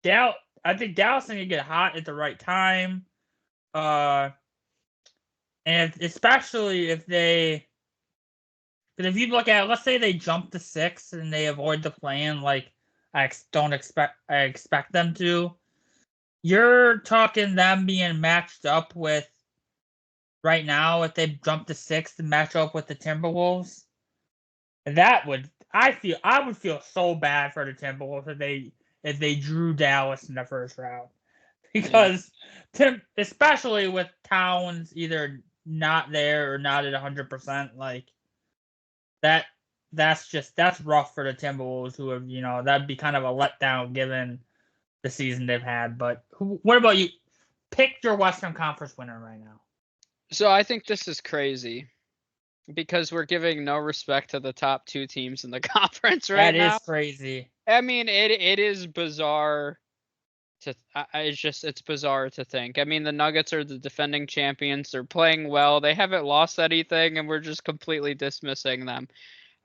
I think Dallas is gonna get hot at the right time. And especially if because if you look at, let's say they jump to 6 and they avoid the play-in, like I expect them to. You're talking them being matched up with right now. If they jump to 6 and match up with the Timberwolves, I would feel so bad for the Timberwolves if they drew Dallas in the first round, because especially with Towns either not there or not at 100%, like that's rough for the Timberwolves, who have, that'd be kind of a letdown given the season they've had. But what about you? Pick your Western Conference winner right now. So I think this is crazy because we're giving no respect to the top 2 teams in the conference right now. That is crazy. I mean, it is bizarre it's bizarre to think. I mean, the Nuggets are the defending champions. They're playing well. They haven't lost anything, and we're just completely dismissing them.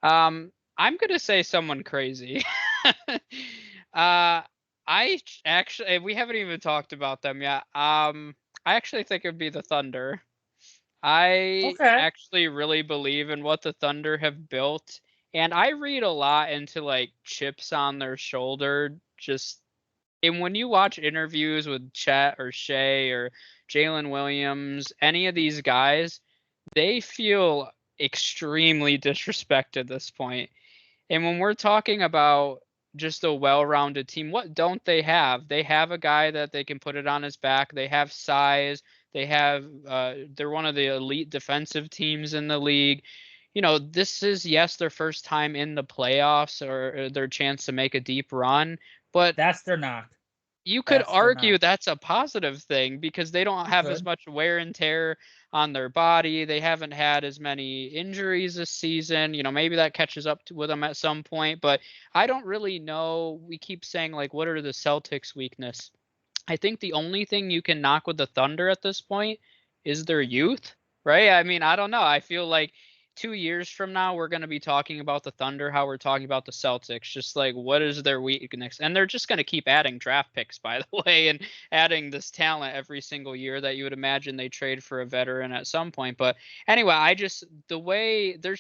I'm gonna say someone crazy. I actually, we haven't even talked about them yet. I actually think it would be the Thunder. I actually really believe in what the Thunder have built, and I read a lot into like chips on their shoulder. And when you watch interviews with Chet or Shea or Jalen Williams, any of these guys, they feel extremely disrespected at this point. And when we're talking about just a well-rounded team, what don't they have? They have a guy that they can put it on his back. They have size. They're one of the elite defensive teams in the league. This is, yes, their first time in the playoffs or their chance to make a deep run, but that's their knock. You could argue that's a positive thing because they don't have as much wear and tear on their body. They haven't had as many injuries this season. Maybe that catches up with them at some point, but I don't really know. We keep saying, like, what are the Celtics' weakness? I think the only thing you can knock with the Thunder at this point is their youth, right? I mean, I don't know. I feel like 2 years from now, we're going to be talking about the Thunder, how we're talking about the Celtics, just like what is their weakness. And they're just going to keep adding draft picks, by the way, and adding this talent every single year that you would imagine they trade for a veteran at some point. But anyway, there's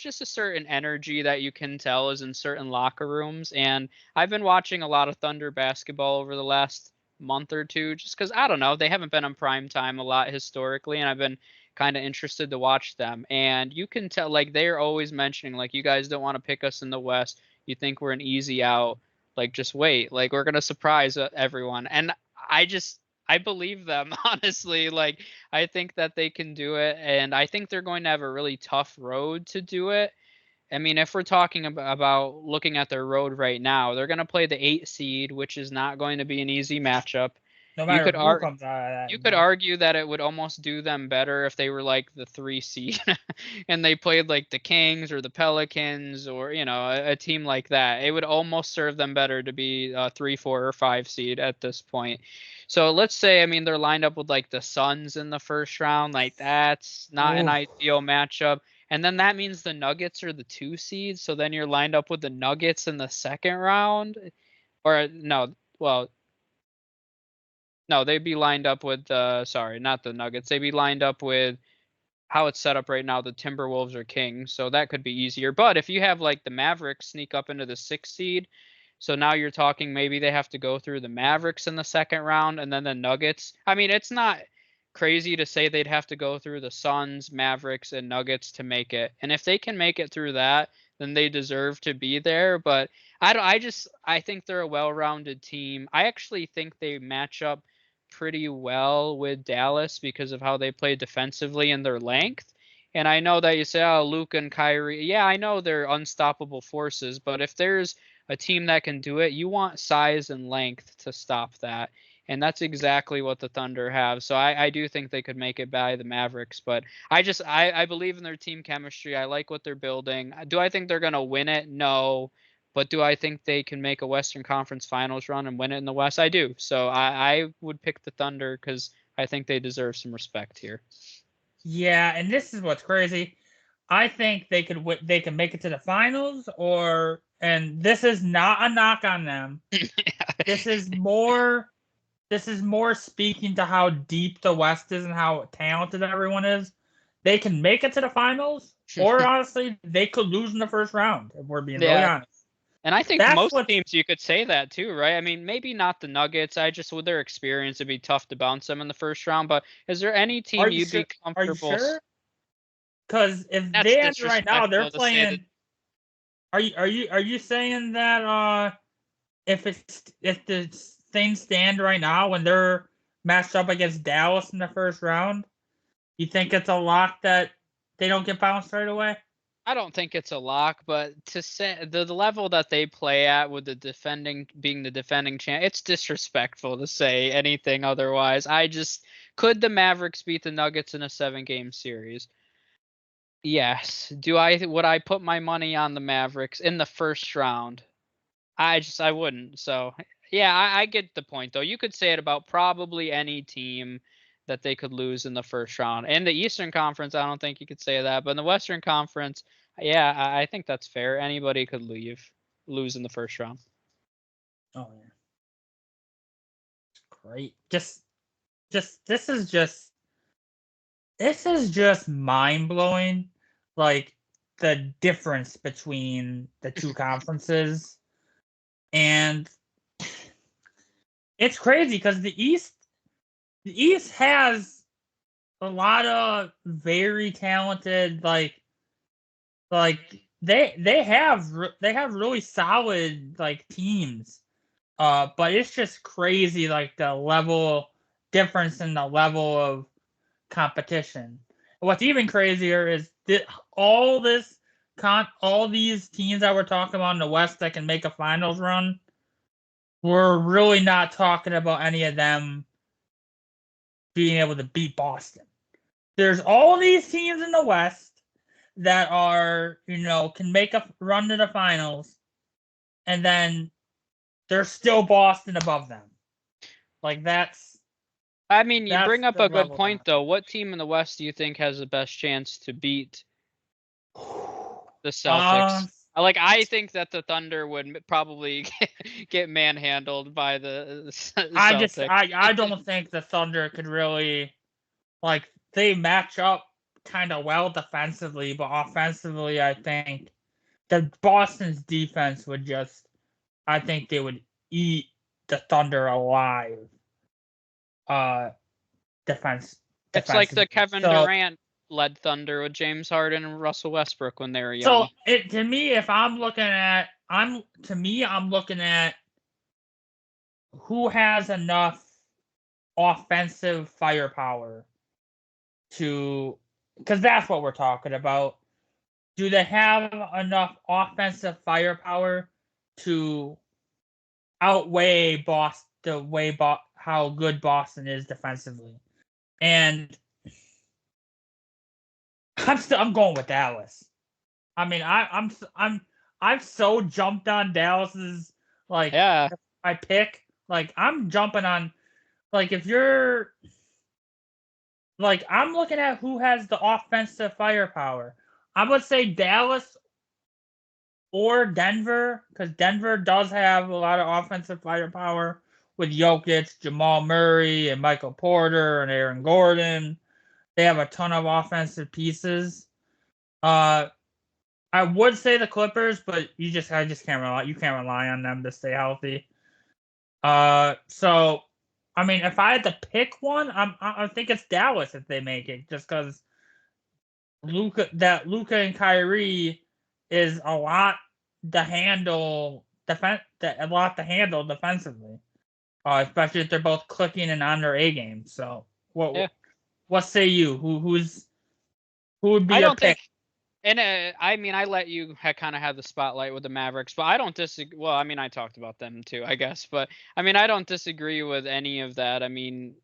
just a certain energy that you can tell is in certain locker rooms. And I've been watching a lot of Thunder basketball over the last month or two, just because, I don't know, they haven't been on prime time a lot historically, and I've been kind of interested to watch them. And you can tell, like, they're always mentioning, like, you guys don't want to pick us in the West. You think we're an easy out. Like, just wait. Like, we're going to surprise everyone. And I believe them, honestly. Like, I think that they can do it. And I think they're going to have a really tough road to do it. I mean, if we're talking about looking at their road right now, they're going to play the 8 seed, which is not going to be an easy matchup. No matter who comes out of that. You could argue that it would almost do them better if they were like the 3 seed and they played like the Kings or the Pelicans or, a team like that. It would almost serve them better to be a 3, 4, or 5 seed at this point. So let's say, I mean, they're lined up with like the Suns in the first round. Like, that's not an ideal matchup. And then that means the Nuggets are the 2 seeds. So then you're lined up with the Nuggets in the second round. Or no, well, no, they'd be lined up with sorry, not the Nuggets. They'd be lined up with how it's set up right now, the Timberwolves or Kings. So that could be easier. But if you have like the Mavericks sneak up into the 6th seed, so now you're talking maybe they have to go through the Mavericks in the second round and then the Nuggets. I mean, it's not crazy to say they'd have to go through the Suns, Mavericks, and Nuggets to make it. And if they can make it through that, then they deserve to be there. But I think they're a well-rounded team. I actually think they match up pretty well with Dallas because of how they play defensively and their length. And I know that you say, oh, Luke and Kyrie. Yeah, I know they're unstoppable forces, but if there's a team that can do it, you want size and length to stop that. And that's exactly what the Thunder have. So I do think they could make it by the Mavericks, but I believe in their team chemistry. I like what they're building. Do I think they're gonna win it? No. But do I think they can make a Western Conference Finals run and win it in the West? I do. So I would pick the Thunder because I think they deserve some respect here. Yeah, and this is what's crazy. I think they can make it to the finals, and this is not a knock on them. This is more speaking to how deep the West is and how talented everyone is. They can make it to the finals, or honestly, they could lose in the first round, if we're being really honest. And I think most teams you could say that too, right? I mean, maybe not the Nuggets. With their experience, it'd be tough to bounce them in the first round. But is there any team you'd be comfortable? Are you sure? Because if they enter right now, they're playing. Are you saying that if the things stand right now when they're matched up against Dallas in the first round, you think it's a lock that they don't get bounced right away? I don't think it's a lock, but to say the level that they play at with being the defending champ, it's disrespectful to say anything otherwise. Could the Mavericks beat the Nuggets in a 7-game series? Yes. Would I put my money on the Mavericks in the first round? I wouldn't. So yeah, I get the point though. You could say it about probably any team that they could lose in the first round. In the Eastern Conference, I don't think you could say that. But in the Western Conference, yeah, I think that's fair. Anybody could lose in the first round. Oh yeah. Great. This is just mind-blowing. Like the difference between the two conferences. And it's crazy because the East has a lot of very talented they have really solid teams. But it's just crazy the level difference in the level of competition. What's even crazier is that all these teams that we're talking about in the West that can make a finals run, we're really not talking about any of them being able to beat Boston. There's all these teams in the West that are, can make a run to the finals, and then there's still Boston above them. I mean, you bring up a good point, though. What team in the West do you think has the best chance to beat the Celtics? I think that the Thunder would probably get manhandled by the Celtics. I don't think the Thunder could really, they match up kind of well defensively, but offensively, I think the Boston's defense would I think they would eat the Thunder alive. Defense. It's like the Kevin Durant led Thunder with James Harden and Russell Westbrook when they were young. So to me, if I'm looking at, I'm looking at who has enough offensive firepower because that's what we're talking about. Do they have enough offensive firepower to outweigh how good Boston is defensively? And I'm going with Dallas. I mean, I've so jumped on Dallas's my pick. I'm jumping on if you're I'm looking at who has the offensive firepower. I would say Dallas or Denver, because Denver does have a lot of offensive firepower with Jokic, Jamal Murray, and Michael Porter, and Aaron Gordon. They have a ton of offensive pieces. I would say the Clippers, but I just can't rely. You can't rely on them to stay healthy. So I mean, if I had to pick one, I think it's Dallas if they make it, just because Luka and Kyrie is a lot to handle defensively. Especially if they're both clicking and on their A game. So what say you? Who would be I your don't pick? think. And I mean, I let you kind of have the spotlight with the Mavericks, but I don't disagree. Well, I mean, I talked about them too, I guess, but I mean, I don't disagree with any of that. I mean,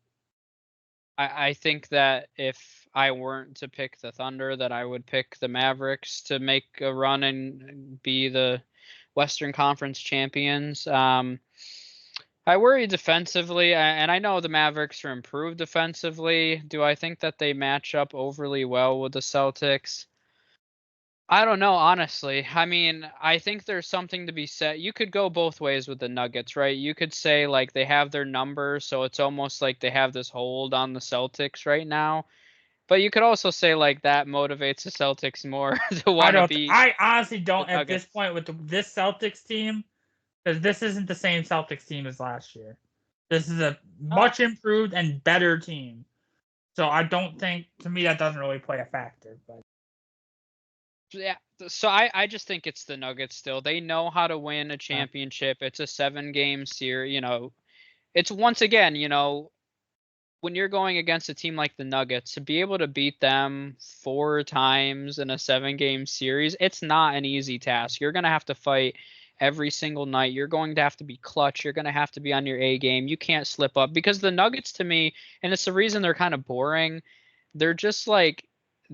I think that if I weren't to pick the Thunder, that I would pick the Mavericks to make a run and be the Western Conference champions. I worry defensively, and I know the Mavericks are improved defensively. Do I think that they match up overly well with the Celtics? I don't know, honestly. I mean, I think there's something to be said. You could go both ways with the Nuggets, right? You could say like they have their numbers, so it's almost like they have this hold on the Celtics right now. But you could also say like that motivates the Celtics more to want to beat I honestly the don't at this Nuggets. point with this Celtics team, because this isn't the same Celtics team as last year. This is a Oh, much improved and better team. So I don't think, to me, that doesn't really play a factor. But yeah. So I just think it's the Nuggets still. They know how to win a championship. It's a 7-game series. It's once again, when you're going against a team like the Nuggets, to be able to beat them 4 times in a 7-game series, it's not an easy task. You're going to have to fight every single night. You're going to have to be clutch. You're going to have to be on your A game. You can't slip up, because the Nuggets, to me, and it's the reason they're kind of boring, they're just like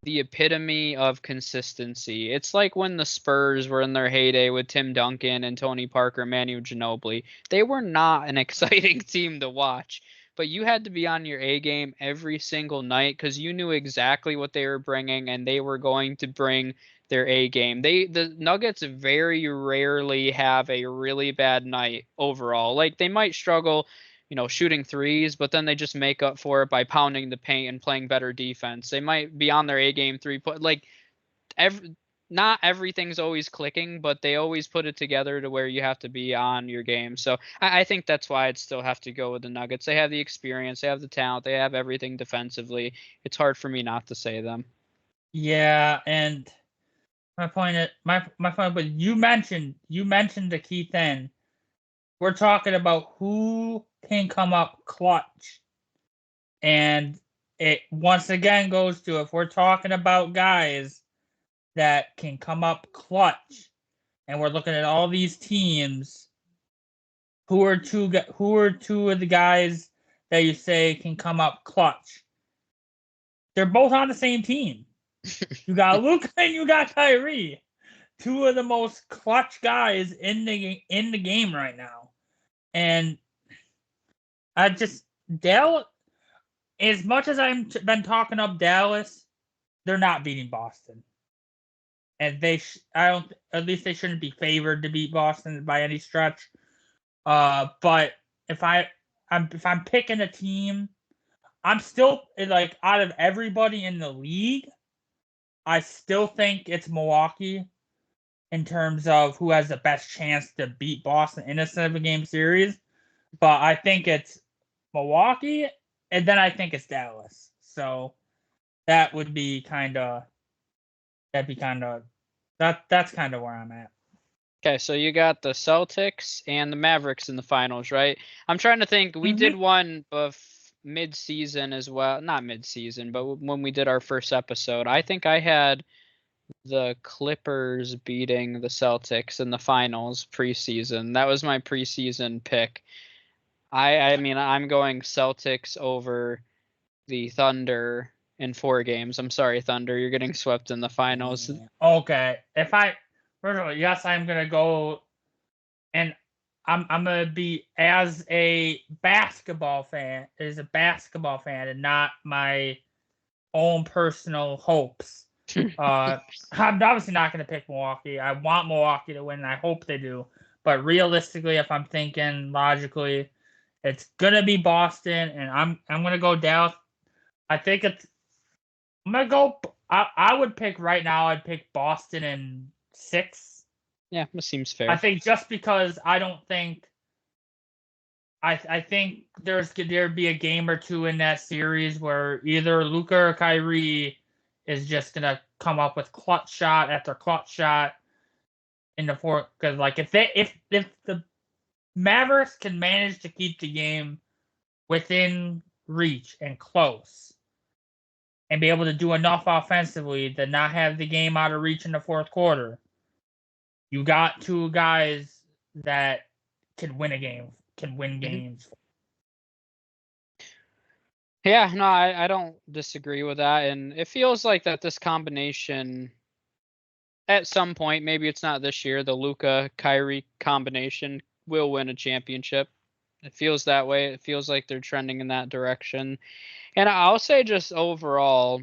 the epitome of consistency. It's like when the Spurs were in their heyday with Tim Duncan and Tony Parker, Manu Ginobili. They were not an exciting team to watch, but you had to be on your A game every single night because you knew exactly what they were bringing, and they were going to bring their A game. The Nuggets very rarely have a really bad night overall. Like, they might struggle, shooting threes, but then they just make up for it by pounding the paint and playing better defense. They might be on their A game 3 point. Like, not everything's always clicking, but they always put it together to where you have to be on your game. So I think that's why I'd still have to go with the Nuggets. They have the experience, they have the talent, they have everything defensively. It's hard for me not to say them. yeah, and my point, but you mentioned the key thing. We're talking about who can come up clutch, and it once again goes to, if we're talking about guys that can come up clutch, and we're looking at all these teams, who are two of the guys that you say can come up clutch? They're both on the same team. You got Luka and you got Kyrie, two of the most clutch guys in the game right now. And I just Dallas, as much as I've been talking up Dallas, they're not beating Boston, and I don't. At least they shouldn't be favored to beat Boston by any stretch. But if I'm picking a team, I'm still like, out of everybody in the league, I still think it's Milwaukee in terms of who has the best chance to beat Boston in a 7-game series. But I think it's Milwaukee, and then I think it's Dallas. So that would be kind of that's kind of where I'm at. Okay, so you got the Celtics and the Mavericks in the finals, right? I'm trying to think. We did one mid-season as well. Not mid-season, but when we did our first episode, I think I had the Clippers beating the Celtics in the finals preseason. That was my preseason pick. I mean, I'm going Celtics over the Thunder in 4 games. I'm sorry, Thunder, you're getting swept in the finals. Okay, first of all, yes, I'm gonna go, and I'm gonna be as a basketball fan, and not my own personal hopes. I'm obviously not going to pick Milwaukee. I want Milwaukee to win. I hope they do. But realistically, if I'm thinking logically, it's going to be Boston, and I'm going to go Dallas. I think it's. I'm going to go. I would pick right now. I'd pick Boston in 6. Yeah, that seems fair. I think just because I don't think. I think there'd be a game or two in that series where either Luka or Kyrie is just gonna come up with clutch shot after clutch shot in the fourth. Because like if the Mavericks can manage to keep the game within reach and close, and be able to do enough offensively to not have the game out of reach in the fourth quarter, you got two guys that can win games. Yeah, no, I don't disagree with that, and it feels like that this combination, at some point, maybe it's not this year, the Luka Kyrie combination will win a championship. It feels that way. It feels like they're trending in that direction. And I'll say just overall,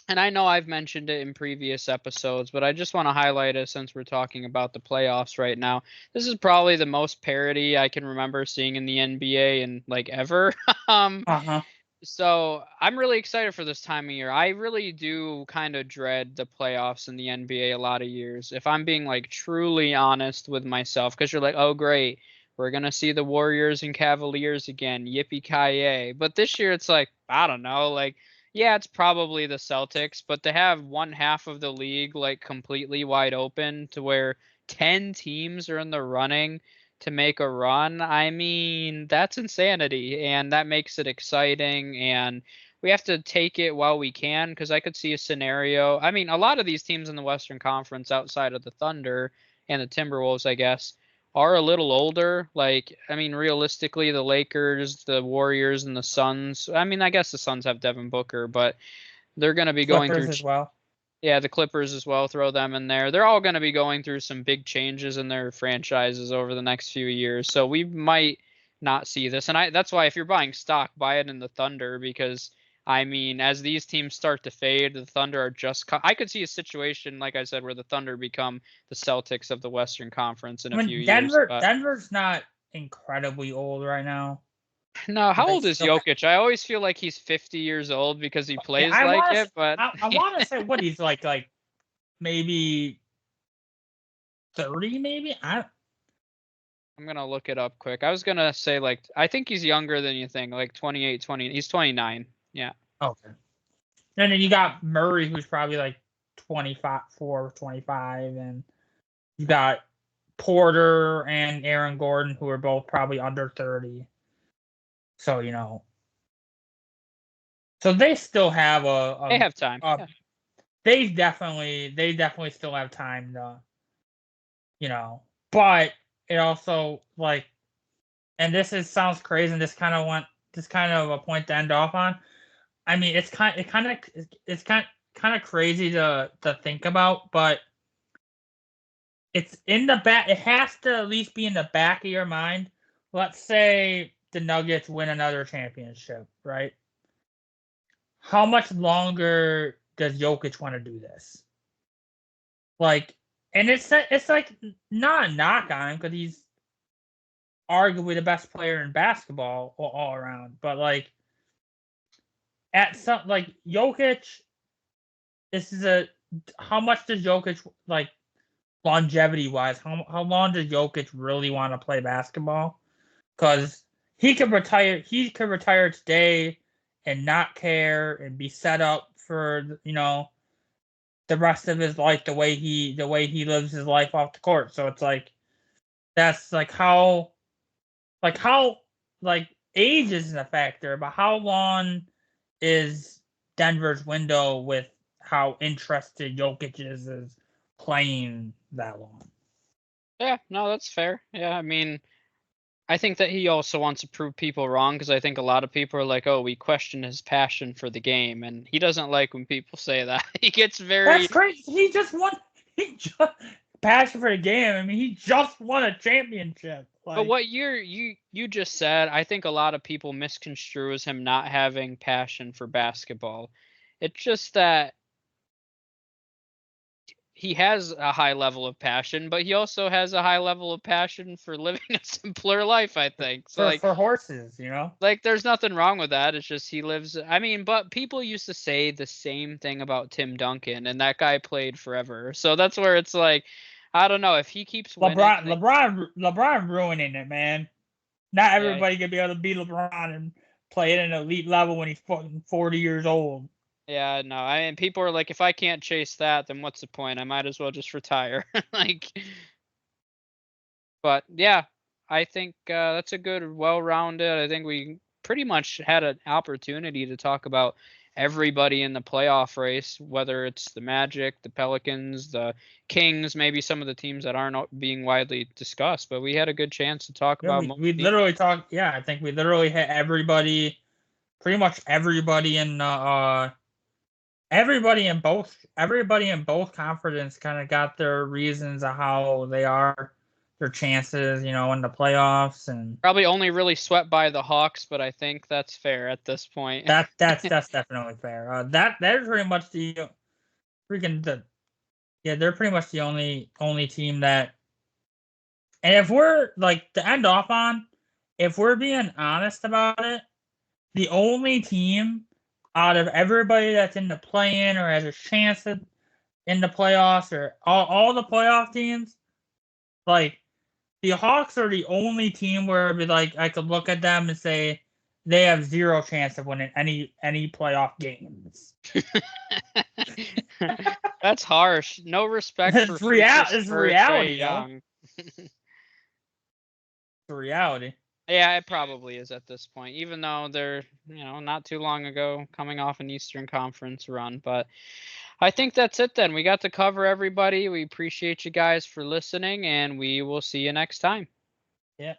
and I know I've mentioned it in previous episodes, but I just want to highlight it since we're talking about the playoffs right now. This is probably the most parity I can remember seeing in the NBA in like ever. So I'm really excited for this time of year. I really do kind of dread the playoffs in the NBA a lot of years. If I'm being like truly honest with myself, because you're like, oh great, we're gonna see the Warriors and Cavaliers again, yippee ki But this year it's like, I don't know, like yeah, it's probably the Celtics, but to have one half of the league like completely wide open to where 10 teams are in the running to make a run, I mean, that's insanity, and that makes it exciting, and we have to take it while we can, because I could see a scenario. I mean, a lot of these teams in the Western Conference outside of the Thunder and the Timberwolves, I guess, are a little older. Like, I mean, realistically, the Lakers, the Warriors, and the Suns. I mean, I guess the Suns have Devin Booker, but they're going to be going Clippers through. as well. Yeah, the Clippers as well, throw them in there. They're all going to be going through some big changes in their franchises over the next few years. So we might not see this. And that's why if you're buying stock, buy it in the Thunder, because I mean, as these teams start to fade, the Thunder are just I could see a situation like I said where the Thunder become the Celtics of the Western Conference in a few years. But Denver's not incredibly old right now. no, how old is Jokic? I always feel like he's 50 years old because he plays like it, but I want to say what he's like maybe 30, maybe. I'm gonna look it up quick. I was gonna say like I think he's younger than you think, like 28, 20. He's 29. Yeah. Okay. And then you got Murray, who's probably like 25, 25, and you got Porter and Aaron Gordon, who are both probably under 30. So so they still have they have time. Yeah. They definitely still have time to, but it also like, and sounds crazy, and this kind of a point to end off on. I mean, it's kind of crazy to think about, but it's in the back. It has to at least be in the back of your mind. Let's say the Nuggets win another championship, right? How much longer does Jokic want to do this? Like, and it's like not a knock on him because he's arguably the best player in basketball all around, but like at some like Jokic, how much does Jokic like longevity wise? How long does Jokic really want to play basketball? Because he could retire. He could retire today and not care and be set up for the rest of his life the way he lives his life off the court. So it's like that's how age isn't a factor, but how long is Denver's window with how interested Jokic is playing that long? Yeah, no, that's fair. Yeah, I mean, I think that he also wants to prove people wrong, because I think a lot of people are like, oh, we question his passion for the game, and he doesn't like when people say that. He gets very... That's crazy. He just passion for the game. I mean, he just won a championship. But what you just said, I think a lot of people misconstrue as him not having passion for basketball. It's just that he has a high level of passion, but he also has a high level of passion for living a simpler life, I think. So for horses, Like, there's nothing wrong with that. It's just he lives... I mean, but people used to say the same thing about Tim Duncan, and that guy played forever. So that's where it's like, I don't know if he keeps winning. LeBron ruining it, man. Not Yeah. everybody can be able to beat LeBron and play at an elite level when he's fucking 40 years old. Yeah, no. And people are like, if I can't chase that, then what's the point? I might as well just retire. Like, but yeah, I think that's a good, well-rounded. I think we pretty much had an opportunity to talk about everybody in the playoff race, whether it's the Magic, the Pelicans, the Kings, maybe some of the teams that aren't being widely discussed. But we had a good chance to talk Yeah, about we literally talked. Yeah, I think we literally hit everybody, pretty much everybody in everybody in both conferences kind of got their reasons of how they are, their chances, in the playoffs, and probably only really swept by the Hawks, but I think that's fair at this point. that's definitely fair. That is pretty much the they're pretty much the only team that. And if we're like to end off on, if we're being honest about it, the only team out of everybody that's in the play-in or has a chance in the playoffs or all the playoff teams, like the Hawks are the only team where it'd be like I could look at them and say they have zero chance of winning any playoff games. That's harsh. No respect for future It's Spurs reality, Trae Young. It's reality. Yeah, it probably is at this point, even though they're, not too long ago coming off an Eastern Conference run. But I think that's it then. We got to cover everybody. We appreciate you guys for listening, and we will see you next time. Yeah.